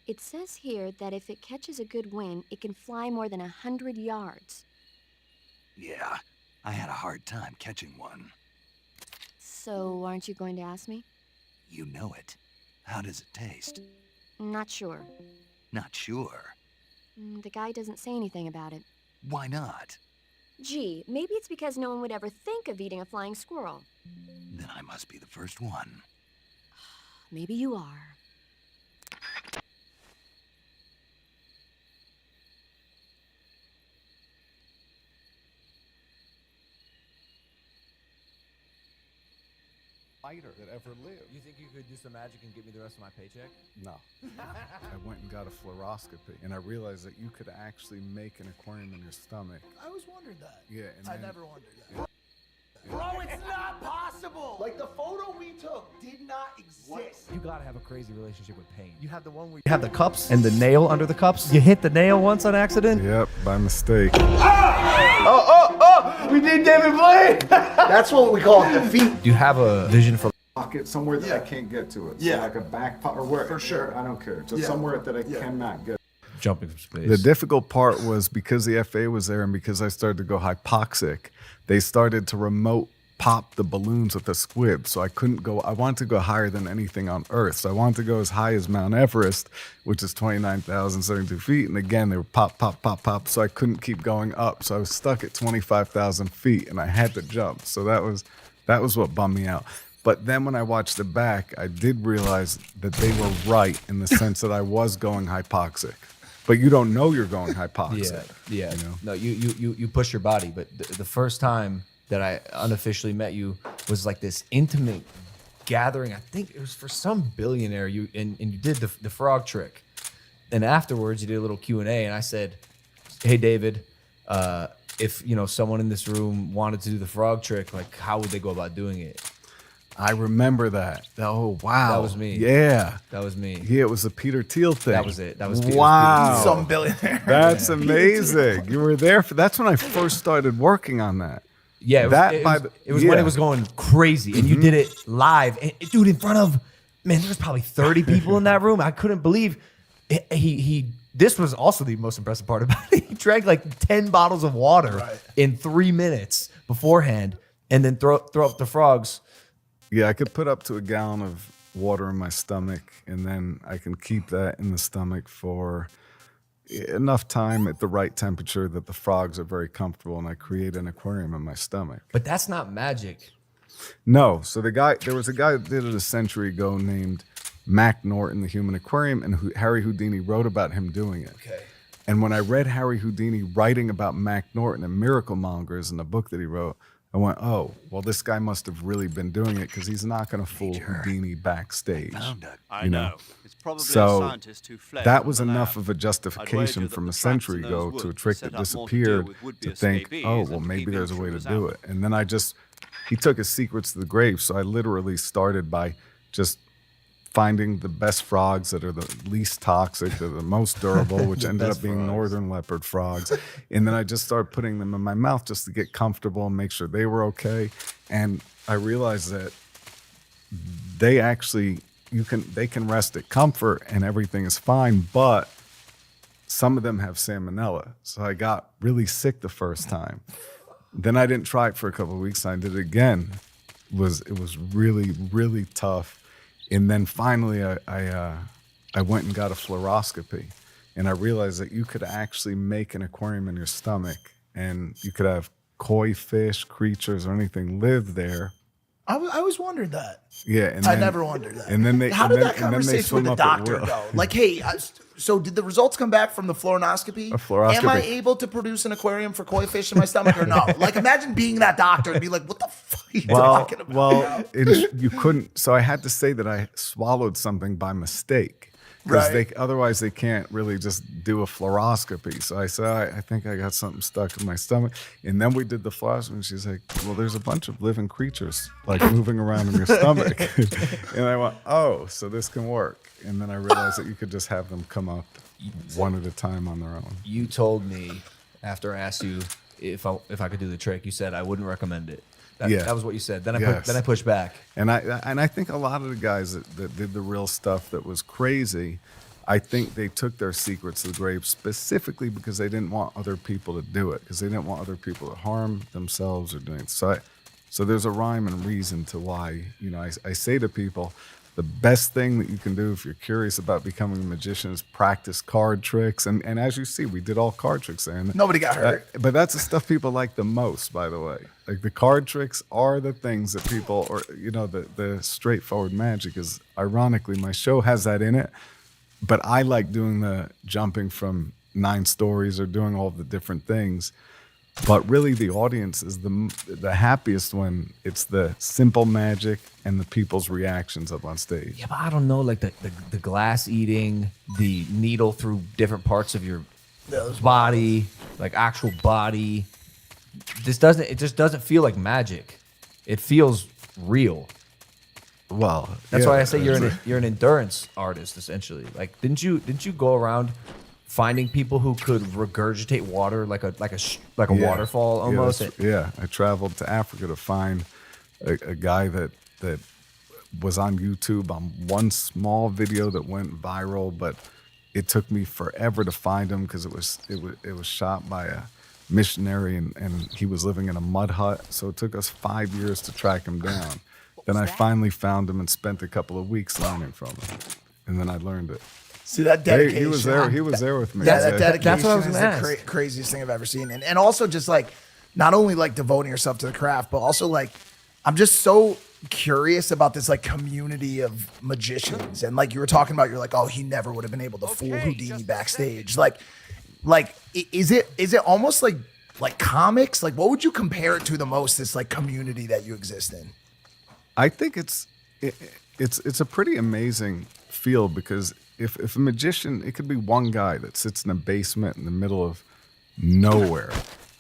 It says here that if it catches a good wind, it can fly more than 100 yards. Yeah, I had a hard time catching one. So, aren't you going to ask me? You know it. How does it taste? Not sure. Not sure. The guy doesn't say anything about it. Why not? Gee, maybe it's because no one would ever think of eating a flying squirrel. Then I must be the first one. Maybe you are. Fighter that ever lived. You think you could do some magic and give me the rest of my paycheck? No. I went and got a fluoroscopy, and I realized that you could actually make an aquarium in your stomach. I always wondered that. Yeah, and I then, never wondered that. Bro, it's not possible! Like, the photo we took did not exist. You gotta have a crazy relationship with pain. You have the one where You have the cups and the nail under the cups. You hit the nail once on accident. Yep, by mistake. We did David Blaine! That's what we call defeat. Do you have a vision for Pocket somewhere that I can't get to it. So Yeah. like a back pocket or where. For sure. I don't care. Just Yeah. somewhere that I cannot get. jumping from space? The difficult part was because the FA was there and because I started to go hypoxic, they started to remote pop the balloons with the squib. So I couldn't go, I wanted to go higher than anything on Earth. So I wanted to go as high as Mount Everest, which is 29,072 feet. And again, they were pop, pop, pop, pop. So I couldn't keep going up. So I was stuck at 25,000 feet and I had to jump. So that was what bummed me out. But then when I watched it back, I did realize that they were right in the sense that I was going hypoxic. But you don't know you're going hypoxic. Yeah. You know? No, you push your body, but the first time that I unofficially met you was like this intimate gathering. I think it was for some billionaire. You did the frog trick, and afterwards you did a little Q&A, and I said, "Hey David, if someone in this room wanted to do the frog trick, like how would they go about doing it?" I remember that. Oh wow, That was me. Yeah, that was me. Yeah, it was a Peter Thiel thing. That was it. That was wow. Some billionaire. That's amazing. You were there for. That's when I first started working on that. Yeah, it was when it was going crazy, and you did it live, and, dude, in front of there was probably 30 people in that room. I couldn't believe he. This was also the most impressive part about it. He drank like 10 bottles of water in 3 minutes beforehand, and then throw up the frogs. Yeah, I could put up to a gallon of water in my stomach, and then I can keep that in the stomach for enough time at the right temperature that the frogs are very comfortable, and I create an aquarium in my stomach. But that's not magic. No. So there was a guy that did it a century ago named Mac Norton, the Human Aquarium, and Harry Houdini wrote about him doing it. Okay. And when I read Harry Houdini writing about Mac Norton and Miracle Mongers in the book that he wrote, I went, oh, well, this guy must have really been doing it because he's not going to fool Houdini backstage. I know. It's probably so a scientist who fled that from was the enough lab. of a justification from a century ago to a trick that disappeared to think, oh, well, maybe there's a way to do it. And then he took his secrets to the grave. So I literally started by just finding the best frogs that are the least toxic, they're the most durable, which ended up being northern leopard frogs. And then I just started putting them in my mouth just to get comfortable and make sure they were okay. And I realized that they can rest at comfort and everything is fine, but some of them have salmonella. So I got really sick the first time. Then I didn't try it for a couple of weeks. I did it again. It was really, really tough. And then finally, I went and got a fluoroscopy, and I realized that you could actually make an aquarium in your stomach, and you could have koi fish, creatures, or anything live there. I always wondered that. Yeah, and I then, never wondered that. And then how did that conversation with the doctor go? go? Like, hey, so did the results come back from the fluoroscopy? A fluoroscopy. Am I able to produce an aquarium for koi fish in my stomach or no? Like, imagine being that doctor and be like, what the fuck are you talking about? Well, you couldn't. So I had to say that I swallowed something by mistake. Because otherwise they can't really just do a fluoroscopy. So I said, I think I got something stuck in my stomach. And then we did the fluoroscopy, and she's like, well, there's a bunch of living creatures like moving around in your stomach. And I went, oh, so this can work. And then I realized that you could just have them come up one at a time on their own. You told me after I asked you if I could do the trick, you said I wouldn't recommend it. That was what you said. Then I pushed back. And I think a lot of the guys that did the real stuff that was crazy, I think they took their secrets to the grave specifically because they didn't want other people to do it, because they didn't want other people to harm themselves or doing it. So there's a rhyme and reason to why, I say to people, the best thing that you can do if you're curious about becoming a magician is practice card tricks. And as you see, we did all card tricks there. And nobody got hurt. But that's the stuff people like the most, by the way. Like the card tricks are the things that people, or the straightforward magic is, ironically, my show has that in it. But I like doing the jumping from 9 stories or doing all the different things. But really, the audience is the happiest when it's the simple magic and the people's reactions up on stage. Yeah, but I don't know, like the glass eating, the needle through different parts of your body, like actual body. It just doesn't feel like magic. It feels real. Well, that's why I say you're an endurance artist essentially. Like, didn't you go around finding people who could regurgitate water like a waterfall almost? I traveled to Africa to find a guy that was on YouTube on one small video that went viral, but it took me forever to find him because it was shot by a missionary and he was living in a mud hut. So it took us 5 years to track him down. Then I finally found him and spent a couple of weeks learning from him, and then I learned it. See that dedication. He was there with me. That dedication that's what I was is gonna ask. The craziest thing I've ever seen, and also just like not only like devoting yourself to the craft, but also like I'm just so curious about this like community of magicians, and like you were talking about, you're like, oh, he never would have been able to fool Houdini backstage. Like is it almost like like comics? Like, what would you compare it to the most? This like community that you exist in. I think it's a pretty amazing field because if a magician, it could be one guy that sits in a basement in the middle of nowhere,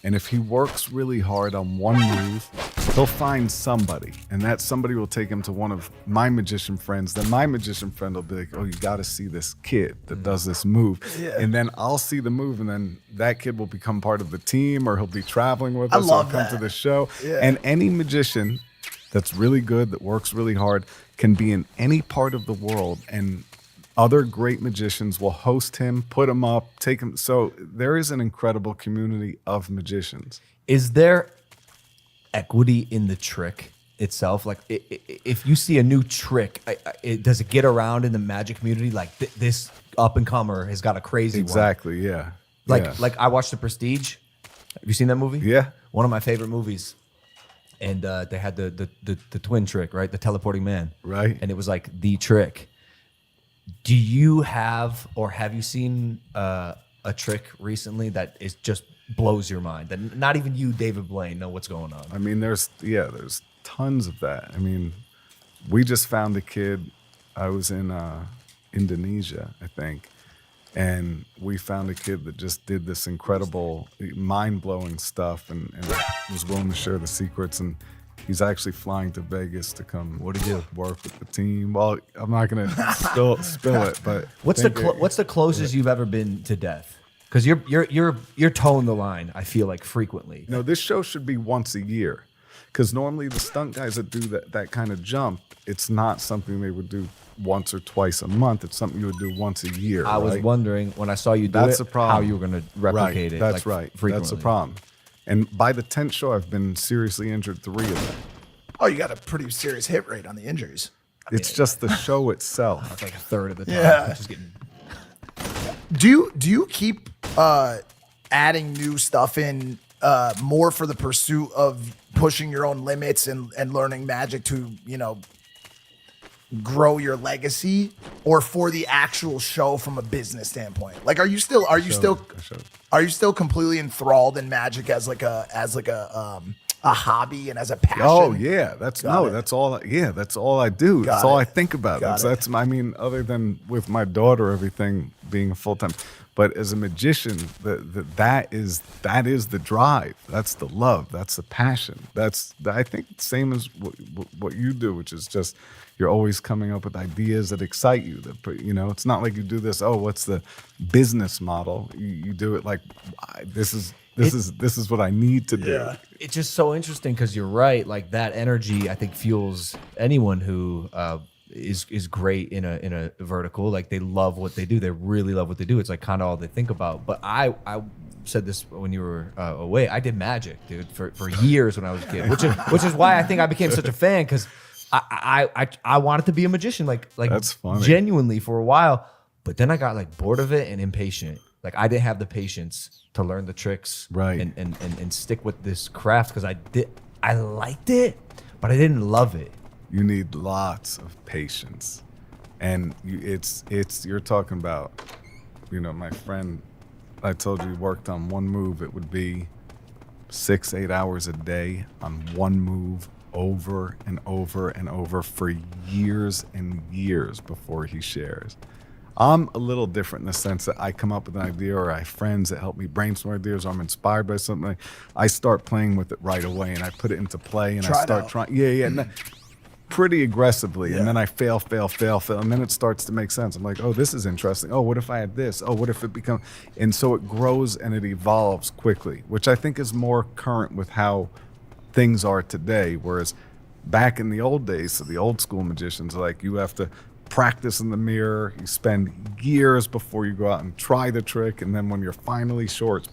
and if he works really hard on one move, he'll find somebody, and that somebody will take him to one of my magician friends. Then my magician friend will be like, "Oh, you got to see this kid that does this move," and then I'll see the move, and then that kid will become part of the team, or he'll be traveling with us, or come to the show. And any magician that's really good, that works really hard, can be in any part of the world, and other great magicians will host him, put him up, take him. So there is an incredible community of magicians. Is there equity in the trick itself? Like, if you see a new trick, does it get around in the magic community? Like, this up and comer has got a crazy one. Exactly, yeah. Like I watched The Prestige. Have you seen that movie? Yeah. One of my favorite movies. And they had the twin trick, right? The teleporting man. Right. And it was like the trick. Do you have, or have you seen a trick recently that is just blows your mind? That not even you, David Blaine, know what's going on. I mean, there's tons of that. I mean, we just found a kid. I was in Indonesia, I think, and we found a kid that just did this incredible, mind-blowing stuff, and was willing to share the secrets. And he's actually flying to Vegas to come. What did he do? Work with the team. Well, I'm not gonna spill it, but What's the closest you've ever been to death? Because you're towing the line, I feel like, frequently. No, this show should be once a year, because normally the stunt guys that do that kind of jump, it's not something they would do once or twice a month. It's something you would do once a year. I was wondering when I saw you do That's it, a problem. how you were going to replicate it. That's like, right. Frequently. That's a problem. And by the 10th show, I've been seriously injured 3 of them. Oh, you got a pretty serious hit rate on the injuries. It's just the show itself. That's like a third of the time. Yeah. Just getting... Do you keep adding new stuff in more for the pursuit of pushing your own limits and learning magic to, grow your legacy, or for the actual show from a business standpoint? Like, are you still completely enthralled in magic as like a hobby and as a passion? Oh yeah, that's all. Yeah, that's all I do. That's all I think about. I mean, other than with my daughter, everything being a full time. But as a magician, that is the drive. That's the love. That's the passion. I think the same as what you do, which is just you're always coming up with ideas that excite you. It's not like you do this. Oh, what's the business model? You do it like this is what I need to do. Yeah. It's just so interesting because you're right. Like, that energy, I think, fuels anyone who is great in a vertical. Like, they love what they do. They really love what they do. It's like kind of all they think about. But I said this when you were away. I did magic, dude, for years when I was a kid, which is why I think I became such a fan, because I wanted to be a magician, like that's funny. Genuinely for a while. But then I got like bored of it and impatient. Like, I didn't have the patience to learn the tricks, right, and stick with this craft, because I liked it, but I didn't love it. You need lots of patience, and you're talking about, my friend, I told you, worked on one move. It would be 6-8 hours a day on one move, over and over and over for years and years before he shares. I'm a little different in the sense that I come up with an idea, or I have friends that help me brainstorm ideas, or I'm inspired by something. I start playing with it right away, and I put it into play, and I start trying. Yeah. Pretty aggressively, and then I fail, and then it starts to make sense. I'm like, oh, this is interesting. Oh, what if I had this? Oh, what if it becomes? And so it grows and it evolves quickly, which I think is more current with how things are today. Whereas back in the old days, so the old school magicians, like, you have to practice in the mirror. You spend years before you go out and try the trick, and then when you're finally sure it's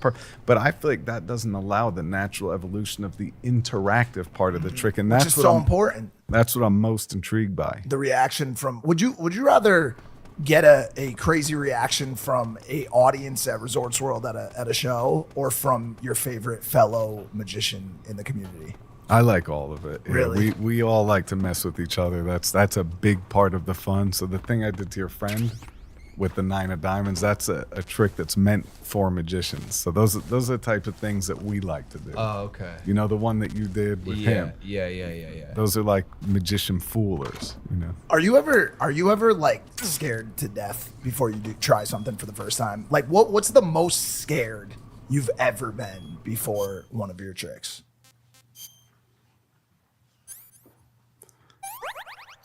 but I feel like that doesn't allow the natural evolution of the interactive part of the trick, and that's Which is so important. That's what I'm most intrigued by. The reaction from would you rather get a crazy reaction from a audience at Resorts World at a show, or from your favorite fellow magician in the community? I like all of it. Really? Yeah, we all like to mess with each other. That's a big part of the fun. So the thing I did to your friend with the 9 of diamonds. That's a trick that's meant for magicians. So those are the type of things that we like to do. Oh, okay. You know, the one that you did with him. Yeah. Those are like magician foolers, you know. Are you ever like scared to death before you do try something for the first time? Like what's the most scared you've ever been before one of your tricks?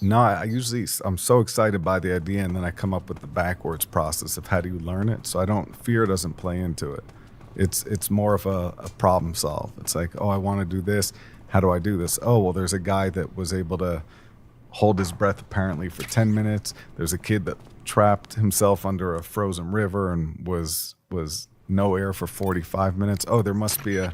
No, I'm so excited by the idea, and then I come up with the backwards process of how do you learn it. So fear doesn't play into it. It's more of a problem solve. It's like, oh, I want to do this. How do I do this? Oh, well, there's a guy that was able to hold his breath apparently for 10 minutes. There's a kid that trapped himself under a frozen river and was no air for 45 minutes. Oh, there must be a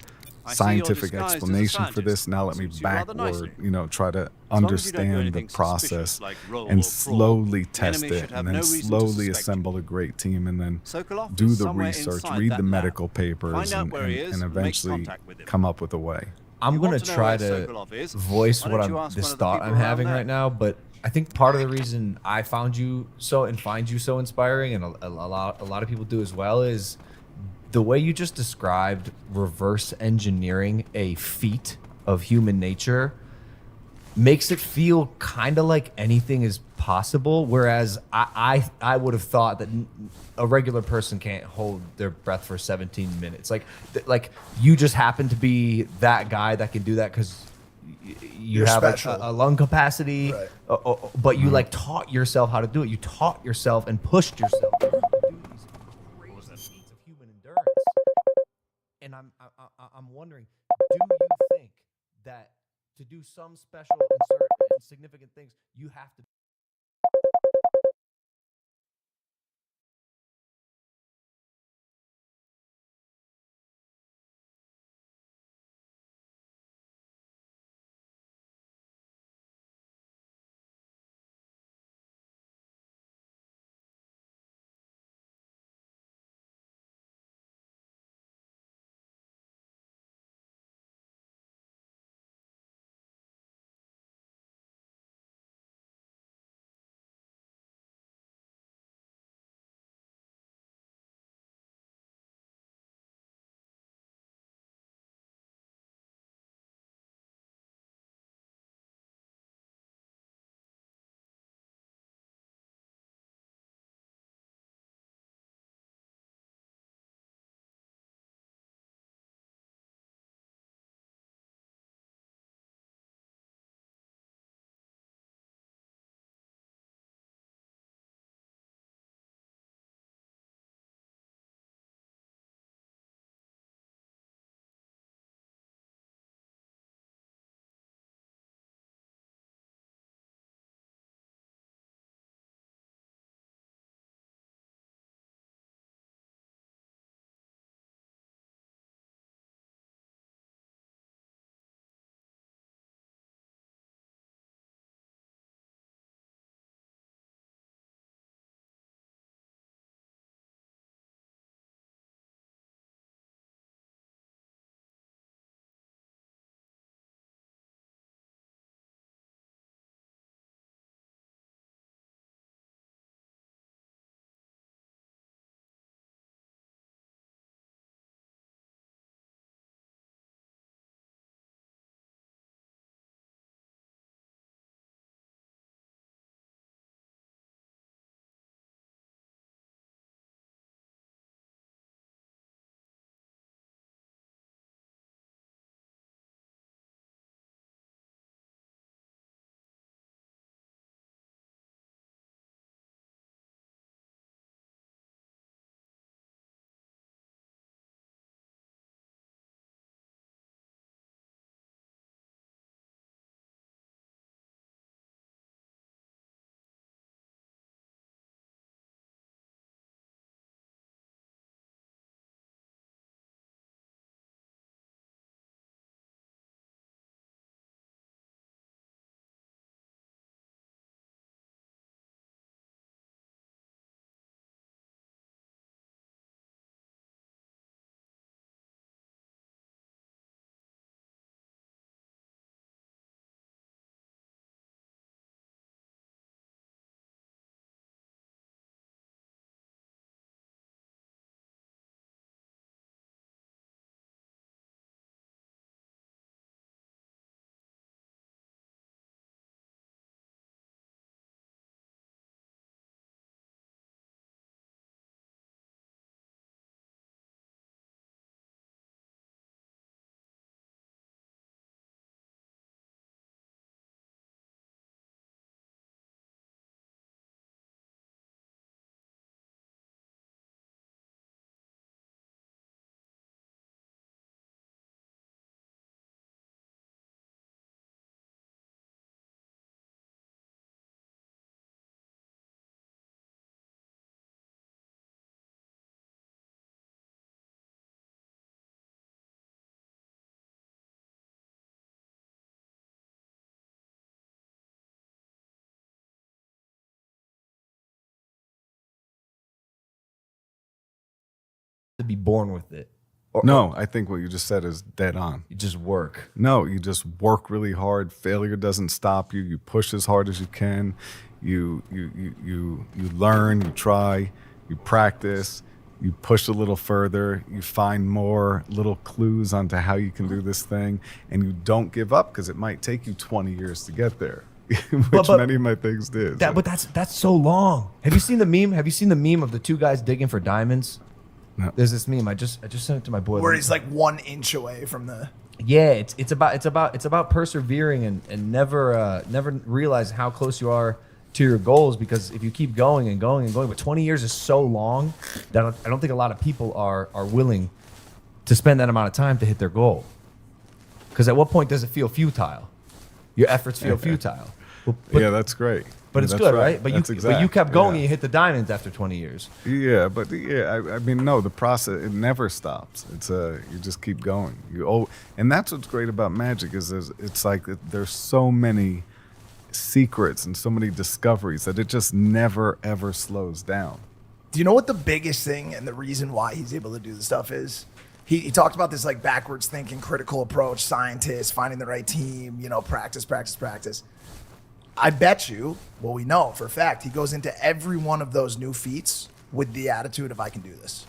scientific explanation for this. Now let me backward, try to understand the process and slowly test it, and then slowly assemble a great team, and then do the research, read the medical papers, and eventually come up with a way. I'm gonna try to voice this thought I'm having right now, but I think part of the reason I found you find you so inspiring, and a lot of people do as well, is the way you just described reverse engineering a feat of human nature makes it feel kind of like anything is possible. Whereas I would have thought that a regular person can't hold their breath for 17 minutes. Like you just happen to be that guy that can do that because you have a lung capacity, right. But you like taught yourself how to do it. You taught yourself and pushed yourself. And I'm wondering, do you think that to do some special and significant things, you have to be born with it. No, I think what you just said is dead on. You just work. No, you just work really hard. Failure doesn't stop you. You push as hard as you can. You learn, you try, you practice, you push a little further, you find more little clues onto how you can do this thing, and you don't give up because it might take you 20 years to get there. Which many of my things did. But that's so long. Have you seen the meme? Have you seen the meme of the two guys digging for diamonds? No. There's this meme. I just sent it to my boy. Where he's like 1 inch away from the. Yeah, it's about persevering and never realize how close you are to your goals, because if you keep going and going and going, but 20 years is so long that I don't think a lot of people are willing to spend that amount of time to hit their goal. Because at what point does it feel futile? Your efforts feel futile. But, yeah, that's great. But it's That's good, right? But you kept going and you hit the diamonds after 20 years. Yeah, but I mean, no, the process, it never stops. It's you just keep going. And that's what's great about magic is it's like there's so many secrets and so many discoveries that it just never ever slows down. Do you know what the biggest thing and the reason why he's able to do this stuff is? He talked about this like backwards thinking, critical approach, scientists, finding the right team, practice. I bet you, well, we know for a fact, he goes into every one of those new feats with the attitude of I can do this.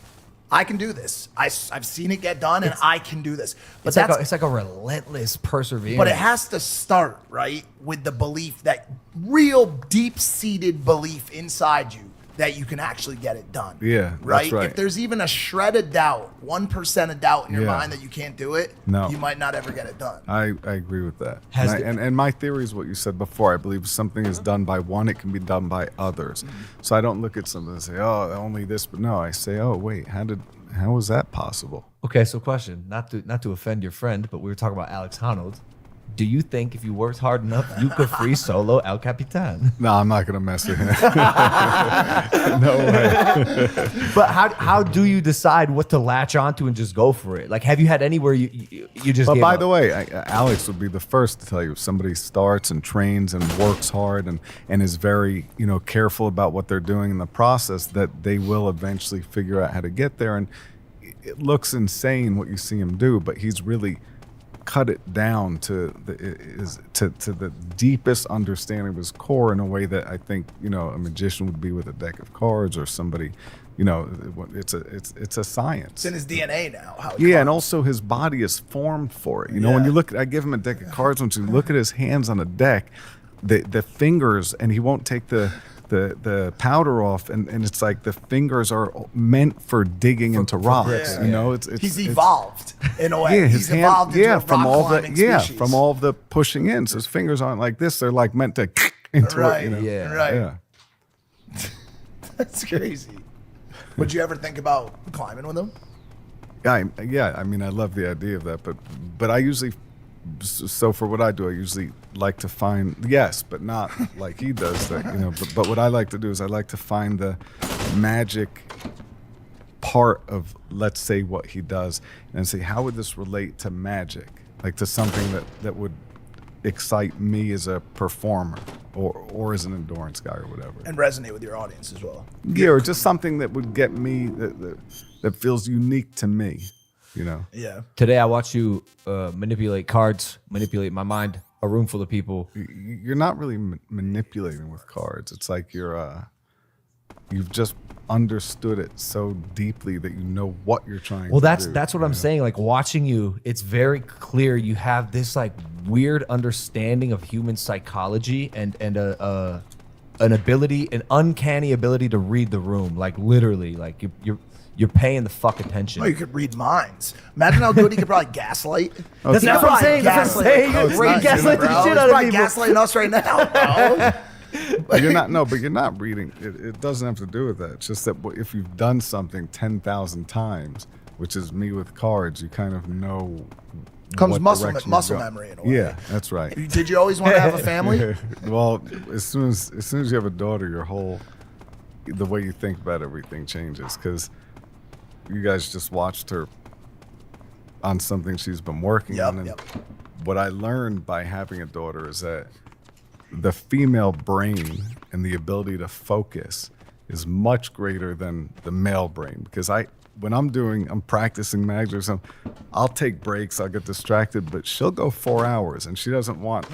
I can do this. I've seen it get done, and I can do this. But it's like a relentless perseverance. But it has to start, right, with the belief, that real deep-seated belief inside you that you can actually get it done. Yeah, right? that's right. If there's even a shred of doubt, 1% of doubt in your mind that you can't do it, you might not ever get it done. I agree with that. And my theory is what you said before. I believe if something is done by one, it can be done by others. So I don't look at something and say, oh, only this, but no, I say, oh, wait, how was that possible? Okay, so question, not to offend your friend, but we were talking about Alex Honnold. Do you think if you worked hard enough, you could free solo El Capitan? No, I'm not going to mess with him. No way. But how do you decide what to latch onto and just go for it? Like, have you had anywhere you just But by up? the way, Alex would be the first to tell you if somebody starts and trains and works hard and is very, careful about what they're doing in the process, that they will eventually figure out how to get there. And it looks insane what you see him do, but he's really cut it down to the deepest understanding of his core in a way that I think a magician would be with a deck of cards, or somebody, it's a science. It's in his DNA now. And also his body is formed for it. When you look, I give him a deck of cards. Once you look at his hands on a deck, the fingers, and he won't take the powder off, and it's like the fingers are meant for digging into rocks. He's evolved in a way. Yeah, he's evolved into a from rock all climbing the species. from all the pushing in. So his fingers aren't like this; they're like meant to into Right. it. Right. Yeah. That's crazy. Would you ever think about climbing with him? Yeah. I mean, I love the idea of that, but I usually. So for what I do, I usually like to find, yes, but not like he does that, but what I like to do is I like to find the magic part of, let's say, what he does, and say, how would this relate to magic? Like to something that would excite me as a performer or as an endurance guy or whatever. And resonate with your audience as well. Yeah, or just something that would get me, that feels unique to me. Yeah. Today I watched you manipulate cards, manipulate my mind, a room full of people. You're not really manipulating with cards. It's like you've just understood it so deeply that you know what you're trying to do. That's what I'm saying. Like watching you, it's very clear you have this like weird understanding of human psychology and an uncanny ability to read the room. Like literally, like you're paying the fuck attention. Oh, you could read minds. Imagine how good he could probably gaslight. That's what I'm saying. That's what I'm saying. Great Gaslight the shit out of people. Gaslighting us right now, bro. But you're not reading. It doesn't have to do with that. It's just that if you've done something 10,000 times, which is me with cards, you kind of know. Comes muscle memory in a way. Yeah, that's right. Did you always want to have a family? Well, as soon as you have a daughter, the way you think about everything changes, because you guys just watched her on something she's been working on. And what I learned by having a daughter is that the female brain and the ability to focus is much greater than the male brain, because when I'm practicing mags or something, I'll take breaks, I'll get distracted, but she'll go 4 hours and she doesn't want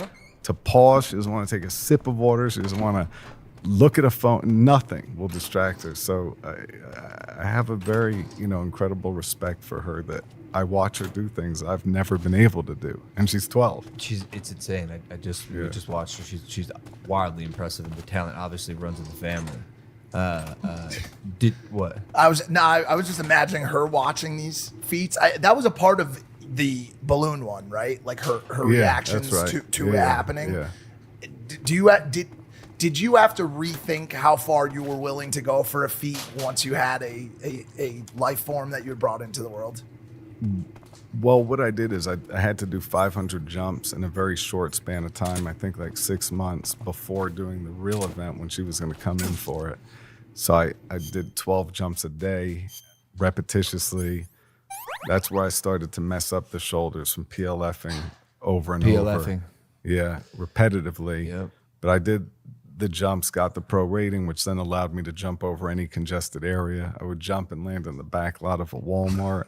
to pause, she doesn't want to take a sip of water, she doesn't want to look at a phone, nothing will distract her. So I have a very, incredible respect for her, that I watch her do things I've never been able to do, and she's 12. It's insane. We just watched her. She's wildly impressive, and the talent obviously runs in the family. Did what? I was just imagining her watching these feats. That was a part of the balloon one, right? Like her reactions to it happening. Yeah. Did you have to rethink how far you were willing to go for a feat once you had a life form that you had brought into the world? Well, what I did is I had to do 500 jumps in a very short span of time, I think like 6 months before doing the real event when she was going to come in for it. So I did 12 jumps a day, repetitiously. That's where I started to mess up the shoulders from PLFing over and over. Yeah, repetitively. Yep. But I did the jumps, got the pro rating, which then allowed me to jump over any congested area. I would jump and land in the back lot of a Walmart.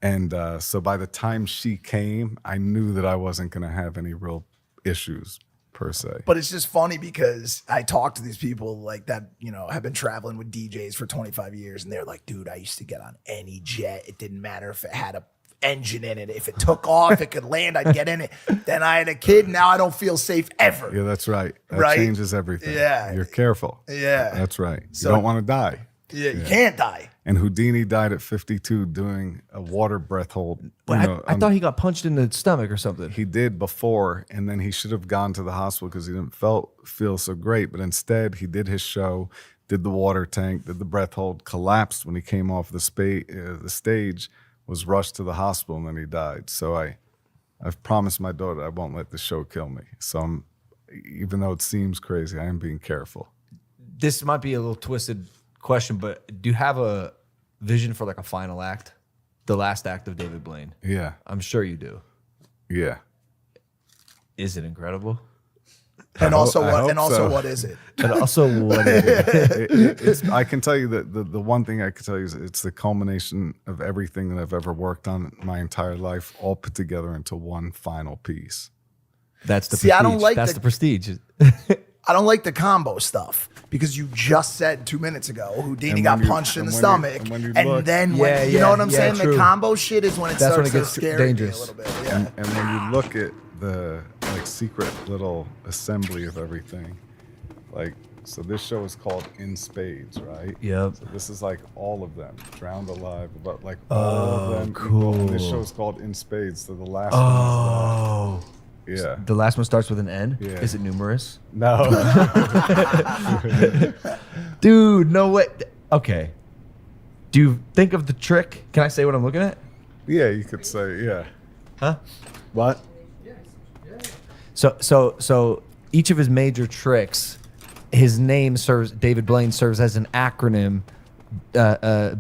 And so by the time she came, I knew that I wasn't going to have any real issues per se. But it's just funny because I talk to these people like that, have been traveling with DJs for 25 years. And they're like, dude, I used to get on any jet. It didn't matter if it had a engine in it. If it took off, it could land, I'd get in it. Then I had a kid. Now I don't feel safe ever. Yeah, that's right. That right? changes everything. Yeah. You're careful. Yeah. That's right. So, you don't want to die. Yeah, you can't die. And Houdini died at 52 doing a water breath hold. I thought he got punched in the stomach or something. He did before, and then he should have gone to the hospital because he didn't feel so great. But instead, he did his show, did the water tank, did the breath hold, collapsed when he came off the stage, was rushed to the hospital, and then he died. So I've promised my daughter I won't let the show kill me. So even though it seems crazy, I am being careful. This might be a little twisted question, but do you have a vision for like a final act? The last act of David Blaine? Yeah. I'm sure you do. Yeah. Is it incredible? And also what is it? And also what is it? I can tell you that the one thing I can tell you is it's the culmination of everything that I've ever worked on my entire life, all put together into one final piece. That's the prestige. I don't like That's the prestige. I don't like the combo stuff because you just said 2 minutes ago Houdini got punched in the stomach, and then when you know what I'm saying, true. the combo shit is when it That's starts when it gets to scare dangerous. me a little bit. Yeah. And when you look at the secret little assembly of everything, so this show is called In Spades, right? Yep. So this is like all of them, Drowned Alive, but like all of them. Cool. And this show is called In Spades, so the last one is yeah. The last one starts with an N? Yeah. Is it numerous? No. Dude, no way. Okay. Do you think of the trick? Can I say what I'm looking at? Yeah, you could say, yeah. Huh? What? So each of his major tricks, his name serves, David Blaine serves as an acronym.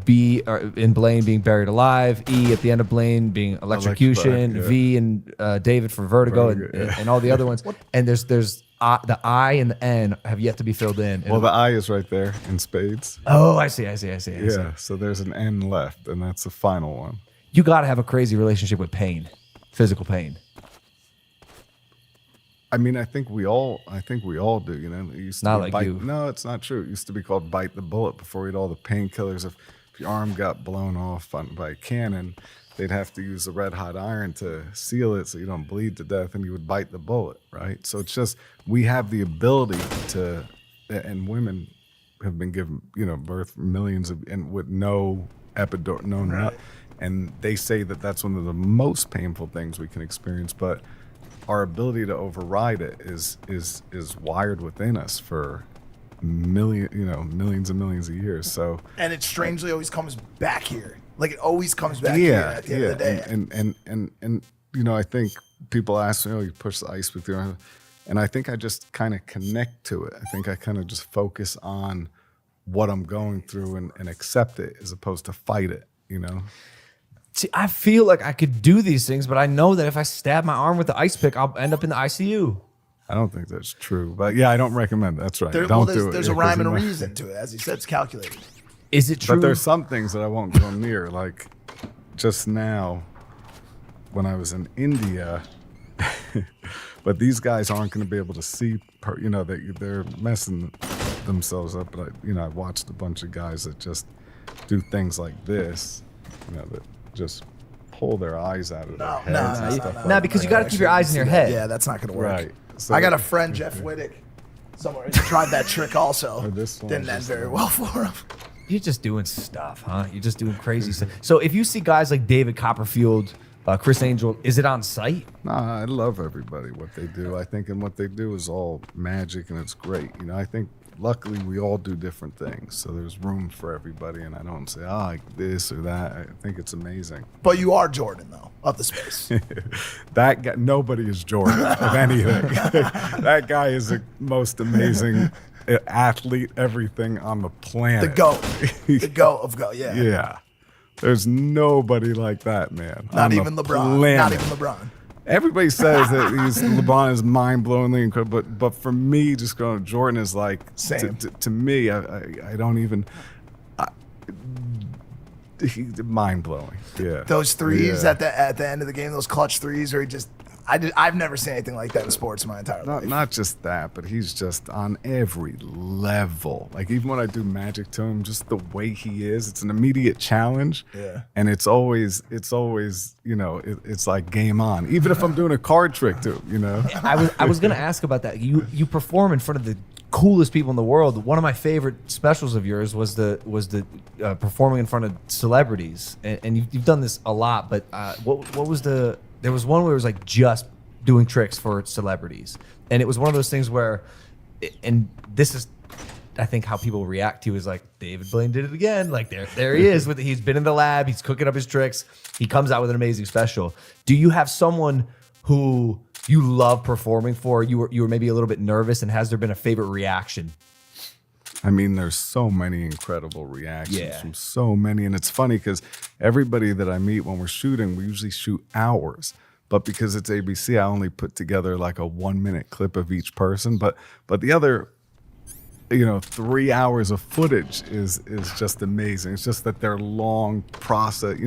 B in Blaine being buried alive, E at the end of Blaine being electrocution, yeah. V in David for vertigo, and all the other ones. And there's the I and the N have yet to be filled in. Well, the I is right there in Spades. Oh, I see. Yeah, so there's an N left, and that's the final one. You got to have a crazy relationship with pain, physical pain. I mean, I think we all do. It used to Not be like bite, you. No, it's not true. It used to be called bite the bullet before we had all the painkillers. If your arm got blown off by a cannon, they'd have to use a red hot iron to seal it so you don't bleed to death, and you would bite the bullet, right? So it's just we have the ability to, and women have been given birth millions of and with no epidural, no, and they say that that's one of the most painful things we can experience, but our ability to override it is wired within us for millions and millions of years. So, and it strangely always comes back here. Like it always comes back here at the end of the day. And I think people ask me, you push the ice with your arm, and I think I just kind of connect to it. I think I kind of just focus on what I'm going through and accept it as opposed to fight it. See, I feel like I could do these things, but I know that if I stab my arm with the ice pick, I'll end up in the ICU. I don't think that's true, but yeah, I don't recommend it. That's right. Well, Don't there's, do it. there's Yeah, a 'cause rhyme you and a might- reason to it. As he said, it's calculated. Is it true? But there's some things that I won't go near. Like just now, when I was in India, but these guys aren't going to be able to see. They're messing themselves up. But I watched a bunch of guys that just do things like this. That just pull their eyes out of their heads. and stuff like No, because you got to keep your eyes in your head. Yeah, that's not going to work. Right. So- I got a friend, Jeff Wittick, somewhere. He tried that trick also. this one Didn't end just- very well for him. You're just doing stuff, huh? You're just doing crazy stuff. So if you see guys like David Copperfield, Chris Angel, is it on site? Nah, I love everybody, what they do. I think and what they do is all magic and it's great. I think luckily we all do different things. So there's room for everybody and I don't say, this or that. I think it's amazing. But you are Jordan, though, of the space. That guy, nobody is Jordan of anything. That guy is the most amazing athlete, everything on the planet. The GOAT. The GOAT of GOAT, yeah. Yeah. There's nobody like that, man. Not on the even LeBron. planet. Not even LeBron. Everybody says that LeBron is mind-blowingly incredible, but for me, just going, Jordan is like, Same. to me, I don't even, mind-blowing. Yeah. Those threes Yeah. at the end of the game, those clutch threes, where he just, I've never seen anything like that in sports in my entire life. Not just that, but he's just on every level. Like even when I do magic to him, just the way he is, it's an immediate challenge. Yeah. And it's always, it's like game on. Even if I'm doing a card trick to him, I was gonna ask about that. You perform in front of the coolest people in the world. One of my favorite specials of yours was the performing in front of celebrities, and you've done this a lot. But what was the? There was one where it was like just doing tricks for celebrities, and it was one of those things where, and this is, I think how people react to is like David Blaine did it again. Like there he is with he's been in the lab, he's cooking up his tricks, he comes out with an amazing special. Do you have someone who you love performing for? You were maybe a little bit nervous, and has there been a favorite reaction? I mean, there's so many incredible reactions Yeah. from so many. And it's funny because everybody that I meet when we're shooting, we usually shoot hours. But because it's ABC, I only put together like a 1-minute clip of each person. But the other, 3 hours of footage is just amazing. It's just that they're long process,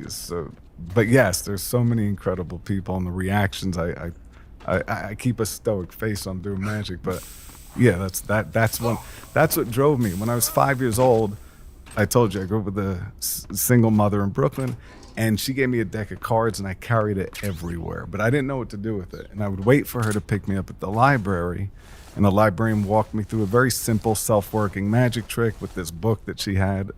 so but yes, there's so many incredible people and the reactions. I keep a stoic face on doing magic, but yeah, that's what drove me. When I was 5 years old, I told you I grew up with a single mother in Brooklyn, and she gave me a deck of cards and I carried it everywhere, but I didn't know what to do with it. And I would wait for her to pick me up at the library, and the librarian walked me through a very simple self-working magic trick with this book that she had,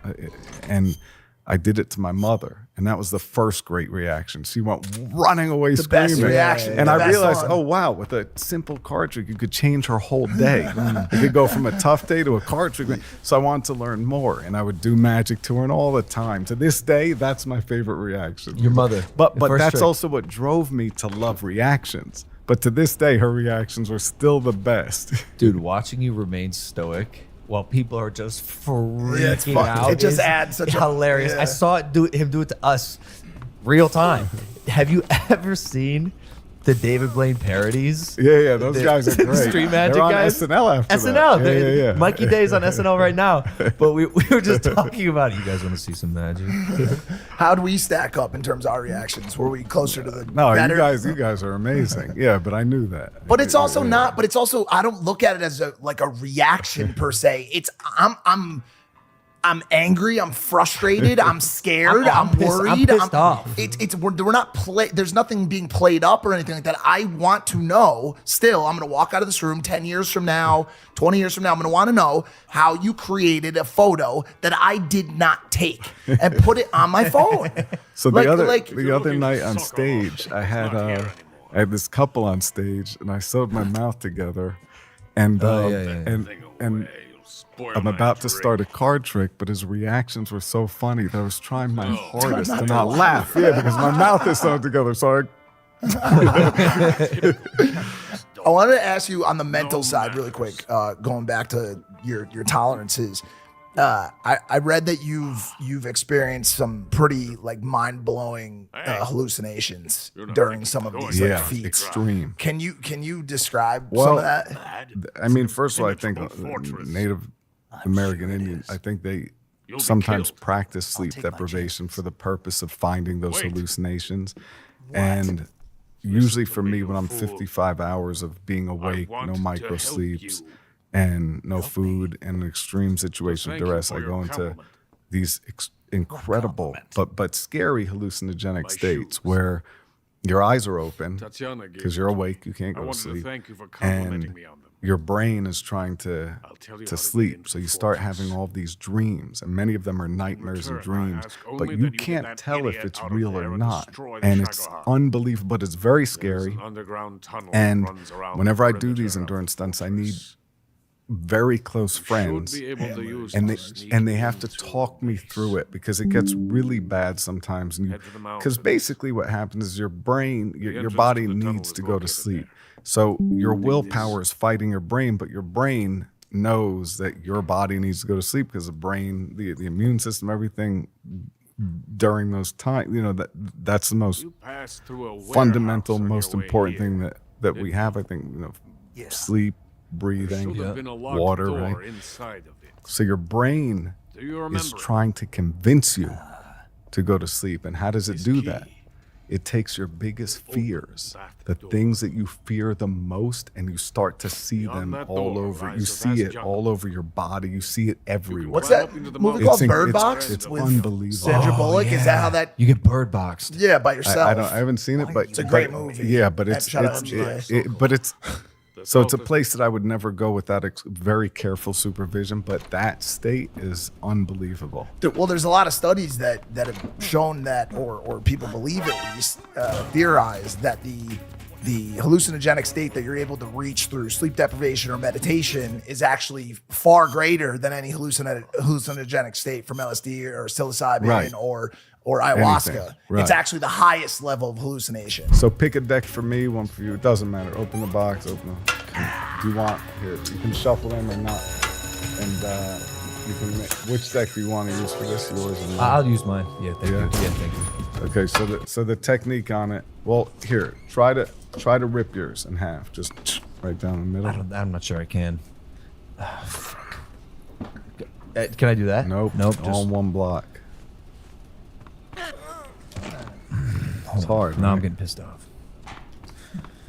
and I did it to my mother, and that was the first great reaction. She went running away The screaming. best reaction, And the I best realized, one. oh wow, with a simple card trick, you could change her whole day. It could go from a tough day to a card trick. So I wanted to learn more, and I would do magic to her, and all the time. To this day, that's my favorite reaction. Your mother. But The first that's trick. also what drove me to love reactions. But to this day, her reactions were still the best. Dude, watching you remain stoic while people are just freaking Yeah, it's fun. out. It just is adds such a- hilarious. yeah. I saw him do it to us real time. Have you ever seen the David Blaine parodies? Yeah, those guys are the great. Street Magic They're on guys. SNL after SNL. that. Yeah. Mikey Day's on SNL right now. But we were just talking about it. You guys want to see some magic? How do we stack up in terms of our reactions? Were we closer to the No, better? you guys are amazing. Yeah, but I knew that. But it's also not. But it's also I don't look at it as a reaction per se. It's I'm angry. I'm frustrated. I'm scared. I'm worried. I'm pissed off. We're not There's nothing being played up or anything like that. I want to know. Still, I'm gonna walk out of this room 10 years from now, 20 years from now. I'm gonna want to know how you created a photo that I did not take and put it on my phone. So the other night on stage, I had this couple on stage, and I sewed my mouth together, and and I'm about to start a card trick, but his reactions were so funny that I was trying my hardest to not laugh. Yeah, because my mouth is sewn together. So I wanted to ask you on the mental side really quick, going back to your tolerances. I read that you've experienced some pretty like mind blowing hallucinations during some of these like, feats. Extreme. Can you describe some of that? I mean, first of all, I think Native American Indians, I think they sometimes practice sleep deprivation for the purpose of finding those hallucinations. And usually for me, when I'm 55 hours of being awake, no micro sleeps, and no food, and an extreme situation of duress, I go into these incredible but scary hallucinogenic states where your eyes are open because you're awake, you can't go to sleep, and your brain is trying to sleep. So you start having all these dreams, and many of them are nightmares and dreams, but you can't tell if it's real or not. And it's unbelievable, but it's very scary. And whenever I do these endurance stunts, I need very close friends, and they have to talk me through it because it gets really bad sometimes. And because basically what happens is your brain, your body needs to go to sleep. So your willpower is fighting your brain, but your brain knows that your body needs to go to sleep because the brain, the immune system, everything during those times, that's the most fundamental, most important thing that we have. I think, sleep, breathing, water, right? So your brain is trying to convince you to go to sleep. And how does it do that? It takes your biggest fears, the things that you fear the most, and you start to see them all over. You see it all over your body. You see it everywhere. What's that movie called? Bird Box? It's unbelievable. Sandra Bullock? Yeah. Is that how that? You get bird boxed. Yeah, by yourself. I haven't seen it, but it's a great movie. Yeah, but it's so it's a place that I would never go without very careful supervision, but that state is unbelievable. Well, there's a lot of studies that have shown that, or people believe at least, theorize that the hallucinogenic state that you're able to reach through sleep deprivation or meditation is actually far greater than any hallucinogenic state from LSD or psilocybin or ayahuasca. Anything. Right. It's actually the highest level of hallucination. So pick a deck for me, one for you. It doesn't matter. Open the box. Do you want here? You can shuffle them or not, and you can. Which deck do you want to use for this? Yours or mine? I'll use mine. Yeah, thank you. Yeah, thank you. Okay, so the technique on it. Well, here, try to rip yours in half, just right down the middle. I'm not sure I can. Can I do that? Nope. Just all in one block. It's hard. Now right? I'm getting pissed off.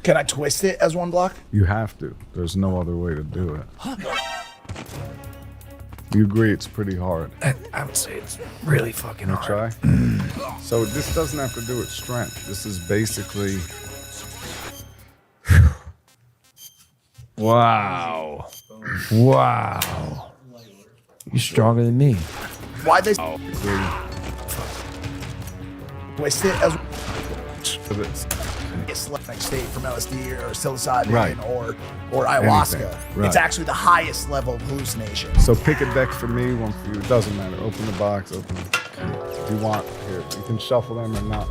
Can I twist it as one block? You have to. There's no other way to do it. You agree it's pretty hard. I would say it's really fucking hard. Try. So this doesn't have to do with strength. This is basically. Wow. You're stronger than me. Why'd they twist it as like state from LSD or psilocybin or ayahuasca? Anything. Right. It's actually the highest level of hallucination. So pick a deck for me, one for you. It doesn't matter. Open the box. Do you want here? You can shuffle them or not,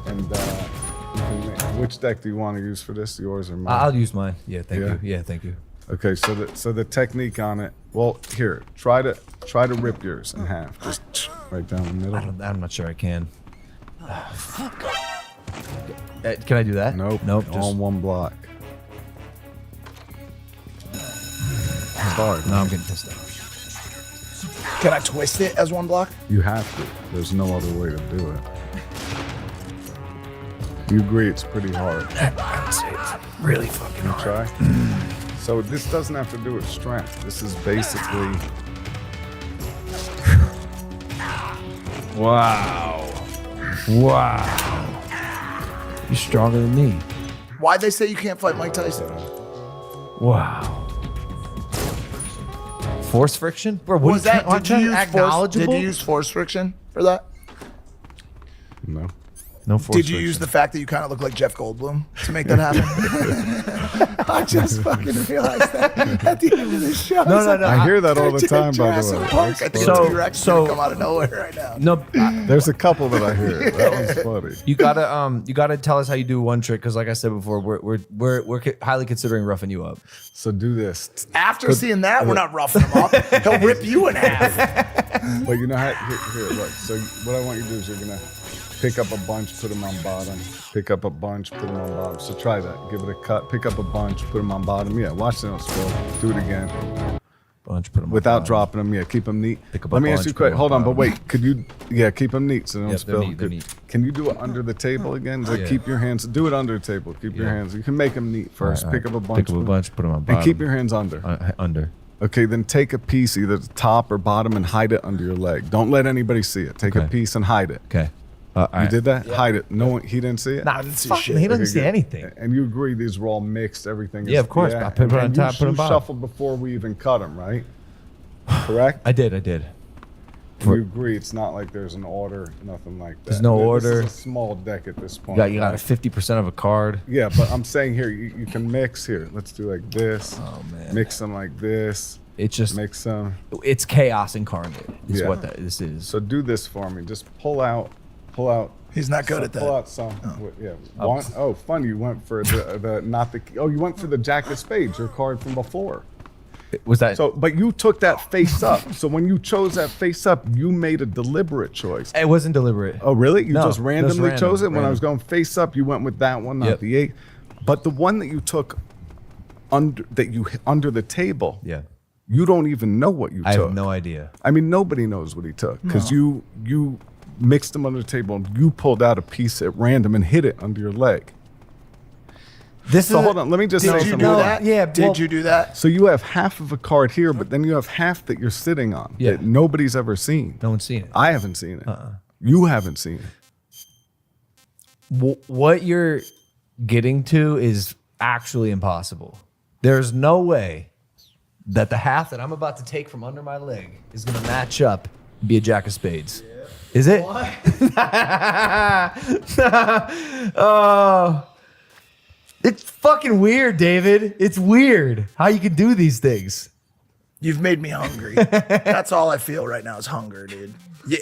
and you can which deck do you want to use for this? Yours or mine? I'll use mine. Yeah, thank you. Yeah, thank you. Okay, so the technique on it. Well, here, try to rip yours in half, just right down the middle. I'm not sure I can. Can I do that? Nope. All in one block. It's hard. No, I'm getting pissed off. Can I twist it as one block? You have to. There's no other way to do it. You agree it's pretty hard. I would say it's really fucking hard. Try. So this doesn't have to do with strength. This is basically. Wow. You're stronger than me. Why'd they say you can't fight Mike Tyson? Wow. Force friction? Bro, what was is that? Did you use force friction for that? No. No force Did you friction. use the fact that you kind of look like Jeff Goldblum to make that happen? I just fucking realized that at the end of the show. No, It's no, like, no. I hear that all the Jurassic time, by the Jurassic way. Park. I think So- a T-Rex so- gonna come out of nowhere right now. No, There's a couple that I hear. That one's funny. you gotta tell us how you do one trick because, like I said before, we're highly considering roughing you up. So do this. After seeing that, we're not roughing him up. He'll rip you in half. But you know how, here, look. So what I want you to do is you're going to pick up a bunch, put them on bottom. Pick up a bunch, put them on bottom. So try that. Give it a cut. Pick up a bunch, put them on bottom. Yeah, watch the notes, Phil. Do it again. Bunch, put them Without on dropping them. Yeah, keep them neat. Pick up a Let me ask bunch, you a put 'em question. Hold on, but bottom. wait. Could you, keep them neat so they don't Yep, they're spill. neat, they're neat. Can you do it under the table again? Like Yeah. keep your hands, do it under the table. Keep your hands. You can make them neat first. All right, Pick up a bunch. Pick up a bunch, put them on bottom. And keep your hands under. Under. Okay, then take a piece, either the top or bottom, and hide it under your leg. Don't let anybody see it. Take a Okay. piece and hide it. Okay. You did that? Hide it. No one, he didn't see it? Nah, fuck, he doesn't Okay, see good. anything. And you agree these were all mixed, everything is... Yeah, of course. I put it on and top, put it you bottom. shuffled before we even cut them, right? Correct? I did. You agree it's not like there's an order, nothing like that. There's no order. This is a small deck at this point. You got a 50% of a card. Yeah, but I'm saying here, you can mix here. Let's do like this. Oh, man. Mix them like this. It's just Mix them. It's chaos incarnate. Is Yeah. what this is. So do this for me. Just pull out. He's not good at that. Pull out some. Yeah. One. Oh, fun. You went for the not the. Oh, you went for the Jack of Spades, your card from before. Was that so? But you took that face up. So when you chose that face up, you made a deliberate choice. It wasn't deliberate. Oh, really? You No, just randomly random, chose it. When I random. was going face up, you went with that one, not Yep. the 8. But the one that you took under the table. Yeah. You don't even know what you I took. have no idea. I mean, nobody knows what he took because you mixed them under the table and you pulled out a piece at random and hit it under your leg. So hold on, let me just say Did you something. do that? Yeah. Did you do that? So you have half of a card here, but then you have half that you're sitting on that nobody's ever seen. No one's seen it. I haven't seen it. You haven't seen it. What you're getting to is actually impossible. There's no way that the half that I'm about to take from under my leg is going to match up and be a Jack of Spades. Is it? What? Oh. It's fucking weird, David. It's weird how you can do these things. You've made me hungry. That's all I feel right now is hunger, dude.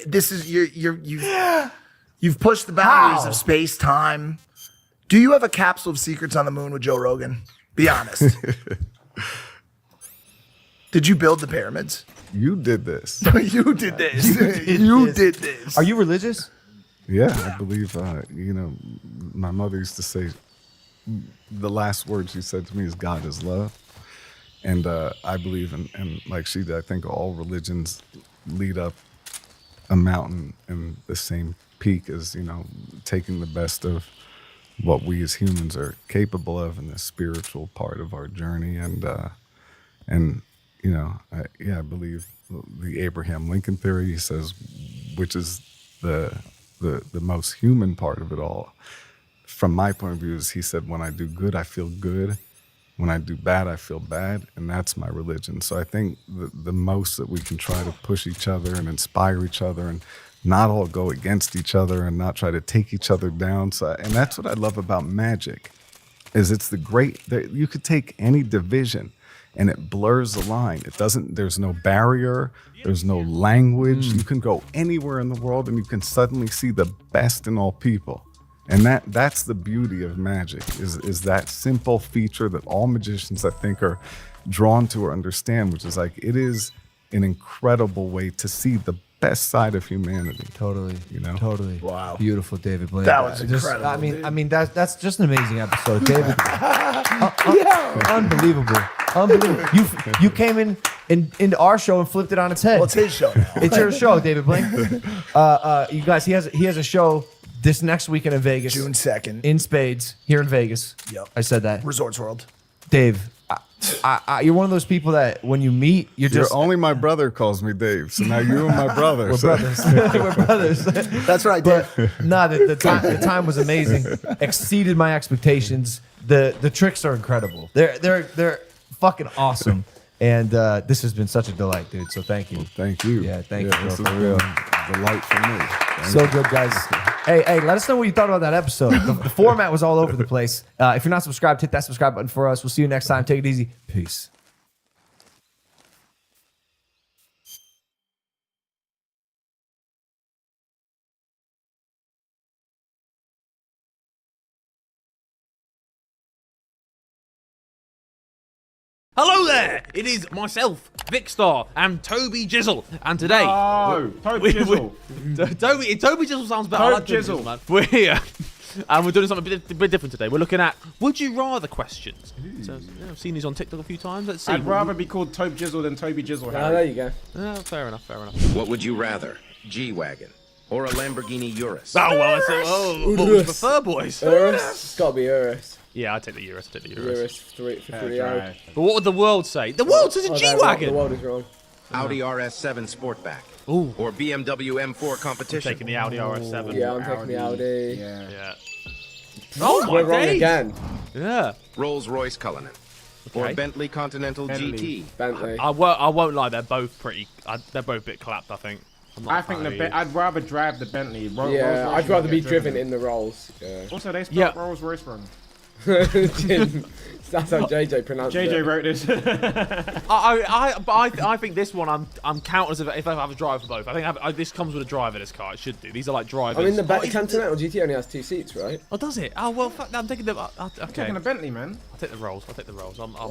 This is you've pushed the boundaries of space time. Do you have a capsule of secrets on the moon with Joe Rogan? Be honest. Did you build the pyramids? You did this. You did this. You did this. Are you religious? Yeah, I believe, my mother used to say, the last word she said to me is God is love. And I believe in like she did, I think all religions lead up a mountain in the same peak as, taking the best of what we as humans are capable of in the spiritual part of our journey. And I believe the Abraham Lincoln theory, he says, which is the most human part of it all. From my point of view, is he said, when I do good, I feel good. When I do bad, I feel bad. And that's my religion. So I think the most that we can try to push each other and inspire each other and not all go against each other and not try to take each other down. And that's what I love about magic, is it's you could take any division and it blurs the line. There's no barrier, there's no language. You can go anywhere in the world and you can suddenly see the best in all people. And that's the beauty of magic, is that simple feature that all magicians, I think, are drawn to or understand, which is like, it is an incredible way to see the best side of humanity. Totally. Totally. Wow. Beautiful, David Blaine. That was incredible. I mean, that's just an amazing episode, David. Unbelievable. You came into our show and flipped it on its head. Well, it's his show now. It's your show, David Blaine. You guys, he has a show this next weekend in Vegas. June 2nd. In Spades, here in Vegas. Yep. I said that. Resorts World. Dave, you're one of those people that when you meet, only my brother calls me Dave. So now you and my brother. We're brothers. We're brothers. That's right, Dave. No, the time was amazing. Exceeded my expectations. The tricks are incredible. They're fucking awesome. And this has been such a delight, dude. So thank you. Thank you. Yeah, thank you. This Bro, has for real. been a delight for me. So good, guys. Hey, let us know what you thought about that episode. The format was all over the place. If you're not subscribed, hit that subscribe button for us. We'll see you next time. Take it easy. Peace. Hello there! It is myself, Vicstar, and Toby Jizzle. And today... Oh, Toby Jizzle. Toby Jizzle sounds better. I like Jizzle. Man. We're here. And we're doing something a bit different today. We're looking at would you rather questions. So, yeah, I've seen these on TikTok a few times. Let's see. I'd rather be called Toby Jizzle than Toby Jizzle. There you go. Fair enough, fair enough. What would you rather? G-Wagon or a Lamborghini Urus? Oh, well, what would you prefer, boys? Urus? It's got to be Urus. Yeah, I'd take the Urus. Urus for 3-0. But what would the world say? The world says a G-Wagon! The world is wrong. Audi RS7 Sportback. Ooh. Or BMW M4 Competition. I'm taking the Audi RS7. Yeah, I'm taking the Audi. Yeah. Oh, we're wrong again. Yeah. Rolls-Royce Cullinan. Or Bentley Continental GT. Bentley. I won't lie, they're both pretty. They're both a bit clapped, I think. I think I'd rather drive the Bentley. Yeah, I'd rather be driven in the Rolls. Yeah. Also, they spelled Rolls Royce wrong. That's how JJ pronounced it. JJ wrote this. I think this one I'm counted as if I have a driver for both. I think this comes with a driver. This car, it should do. These are like drivers. I mean, the Continental GT only has 2 seats, right? Oh, does it? Oh well, fuck, I'm taking the. Okay. I'm taking a Bentley, man. I'll take the Rolls. I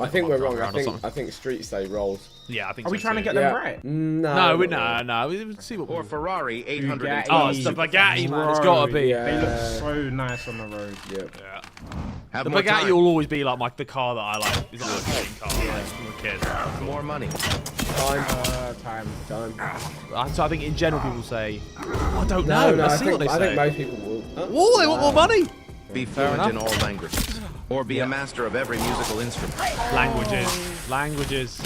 think we're wrong. I think streets say Rolls. Yeah, I think. Are we trying to get them right? No. No. We'll see what. Or Ferrari 800. Oh, it's the Bugatti, man. It's gotta be. They look so nice on the road. Yeah. Have the more Bugatti time. will always be like the car that I like. It's like my dream car, like from a kid. More money. Time. So I think in general people say, I don't know. No, Let's see what they say. I think most people will. Whoa, they want more money. Be fluent in all languages. Or be a master of every musical instrument. Languages.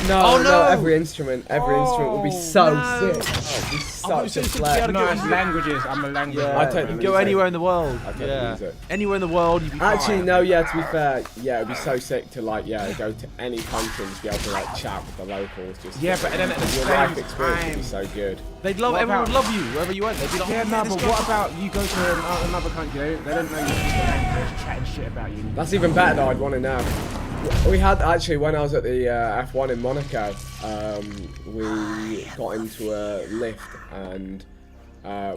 No, every instrument will be so sick. It'll be such a flair. No, it's languages. I'm a language. Yeah, I take the Go anywhere in the world. I take the music. Anywhere in the world, you'd be Actually, fine. no, yeah, to be fair, yeah, it'd be so sick to go to any country and just be able to chat with the locals. Just but then at the your same life experience would be time, so good. Everyone would love you wherever you went. They'd be like, yeah, no, but what about you go to another country? They don't know you. They're chatting shit about you. That's even better though, I'd want to know. We had actually, when I was at the F1 in Monaco, we got into a lift and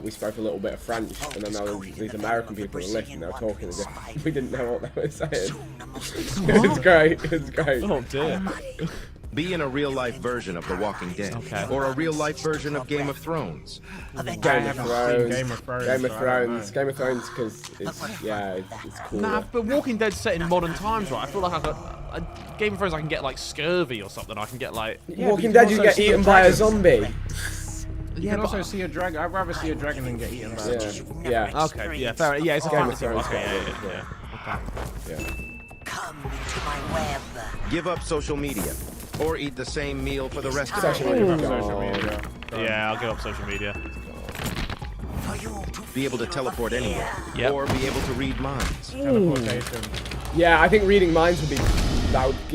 we spoke a little bit of French, and then there were these American people in the lift and they were talking as if we didn't know what they were saying. It's great. Oh dear. Be in a real-life version of The Walking Dead. Okay. Or a real-life version of Game of Thrones. Game of Thrones, because it's cool. Nah, but Walking Dead's set in modern times, right? I feel like Game of Thrones I can get like scurvy or something. I can get like... Walking Dead, you get eaten by a zombie. You can also see a dragon. I'd rather see a dragon than get eaten by a dragon. Yeah. Okay, yeah, fair. Yeah, it's a Game of fantasy. Thrones. Okay, yeah. Come into my web. Give up social media. Or eat the same meal for the rest of Social your media. life. Yeah, I'll give up social media. Be able to teleport anywhere. Yep. Or be able to read minds. Teleportation. Yeah, I think reading minds would be...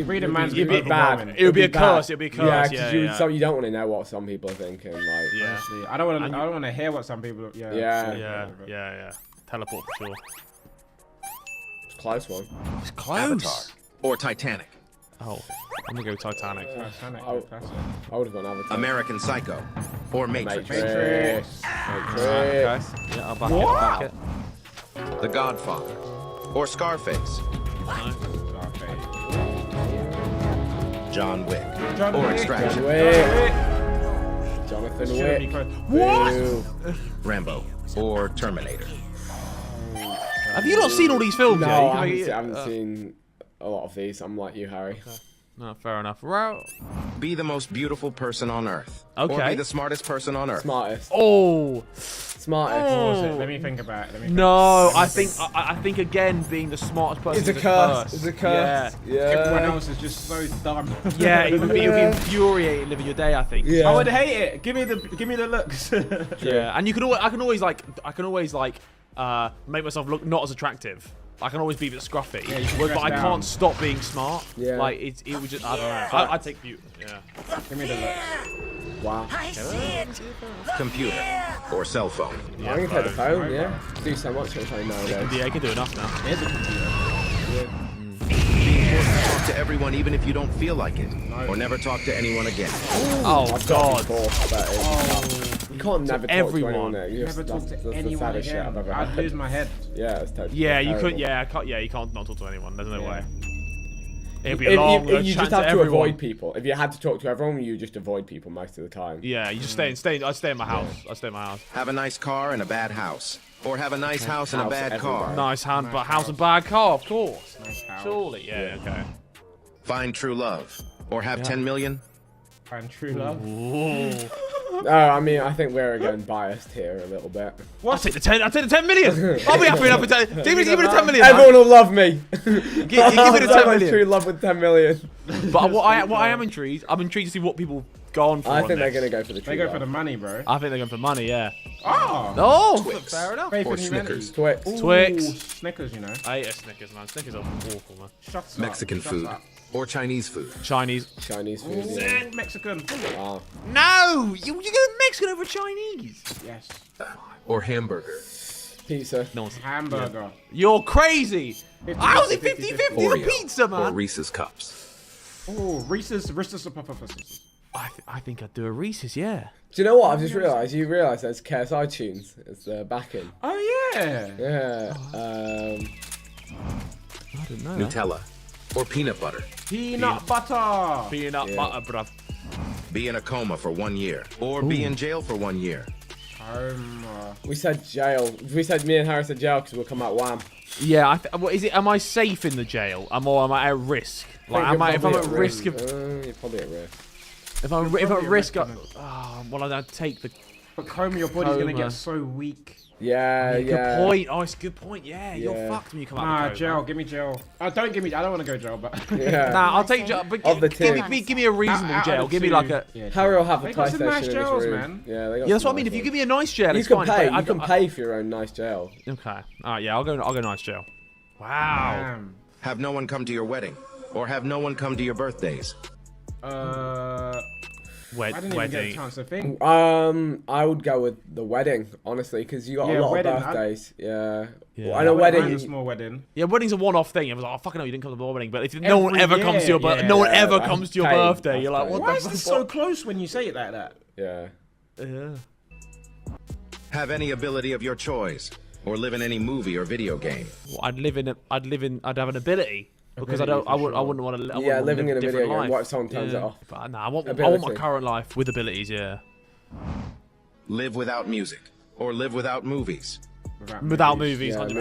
Reading minds would be bad. It would be a curse. It would be a curse. Yeah, because you don't want to know what some people are thinking. Like, Yeah. Honestly, I don't want to hear what some people. Yeah. Teleport for sure. It's a close one. It's close. Avatar. Or Titanic. Oh, I'm gonna go Titanic. I would have gone Avatar. American Psycho. Or Matrix. Okay. Yeah, I'll back it. The Godfather. Or Scarface. John Wick. Or Extraction. Jonathan Wick. What? Rambo. Or Terminator. Have you not seen all these films No, yet? I haven't seen a lot of these. I'm like you, Harry. No, fair enough. Right. Be the most beautiful person on Earth. Okay. Or be the smartest person on Earth. Smartest. Oh. Smartest. Let me think about it. No, I think again being the smartest person It's a curse. It's a curse. Yeah. Everyone else is just so dumb. Yeah, it would be infuriating living your day. I think. Yeah. I would hate it. Give me the looks. Yeah, and I can always make myself look not as attractive. I can always be a bit scruffy, but I can't stop being smart. Yeah. Like it would just. I don't know. I'd take beauty. Yeah. Give me the look. Wow. Computer. or cell phone. I can take the phone, yeah. Do so much on the phone nowadays. Yeah, I can do enough now. Here's a computer. Talk to everyone even if you don't feel like it. Or never talk to anyone again. Oh, God. You can't never talk everyone. to anyone there. Never talk to that's anyone the saddest shit again. I've ever I'd had. lose my head. Yeah, it's totally Yeah, you terrible. could. Yeah, I can't. Yeah, you can't not talk to anyone. There's no way. It'd be If long. you just have to avoid people. If you had to talk to everyone, you just avoid people most of the time. Yeah, you just stay. I'd stay in my house. I'd stay in my house. Have a nice car and a bad house. Or have a nice house and a bad car. Nice house and bad car, of course. Surely, yeah, okay. Find true love. Or have 10 million. Find true love. No, I mean, I think we're again biased here a little bit. I'll take the 10. I'll take the 10 million. I'll be happy enough with 10. Give me the 10 million. Everyone will love me. Give me the 10 million. True love with 10 million. But what I am intrigued. I'm intrigued to see what people go on for. I think they're gonna go for the true They go love. for the money, bro. I think they're going for money. Yeah. Oh. Twix. Fair enough. Faith Or in humanity. Snickers. Twix. Ooh, Twix. Snickers, you know. I hate Snickers, man. Snickers are awful, man. Shuts Mexican up. food. Or Chinese food. Chinese. Chinese food. Ooh, Yeah. Mexican. Wow. No, you go Mexican over Chinese. Yes. Or hamburger. Pizza. No one's Hamburger. You're crazy. 50, How's it 50, 50-50 the Oreo. pizza, Or man? Reese's Cups. Oh, Reese's Puffs. I think I'd do a Reese's, yeah. Do you know what? I've just realised. You realise there's KSI tunes. It's the backing. Oh yeah. Yeah. I didn't know that. Nutella. Or peanut butter. Peanut butter. Peanut butter, bruv. Be in a coma for 1 year. Or be in jail for 1 year. We said jail. We said me and Harry said jail because we'll come out wham. Yeah, what is it? Am I safe in the jail? Am I at risk? Like, if I'm at risk of, you're probably at risk. if I'm at risk, well, I'd take the. But coma, your body's gonna coma. get so weak. Yeah, Good point. Oh, it's a good point. Yeah, you're fucked when you come out of the coma. Jail. Give me jail. Don't give me. I don't want to go jail, but. Yeah. Nah, I'll take jail. But Of the give me a reasonable jail. Give me like a. Harry will have a They got some PlayStation nice in his jails, room. man. Yeah, they got Yeah, that's some what I mean. nice If you ones. give me a nice jail, You it's can fine. pay. but You can pay for your own nice jail. Okay. Yeah, I'll go nice jail. Wow. Have no one come to your wedding. Or have no one come to your birthdays. I didn't even get a chance to think. I would go with the wedding, honestly, because you got a lot wedding, of birthdays. Yeah. Yeah. And a wedding. A small wedding. Yeah, wedding's a one-off thing. It was like, oh, fucking no, you didn't come to the wedding. But if no one ever comes to your no one ever comes to your birthday, you're like, what Why the is fuck? this so close when you say it like that? Yeah. Yeah. Have any ability of your choice. Or live in any movie or video game. Well, I'd have an ability. Because I wouldn't want to. Yeah, living in a video game. life. What if someone turns it off? But nah, I want my Ability. current life with abilities. Yeah. Live without music. Or live without movies. Without movies, Yeah, 100%.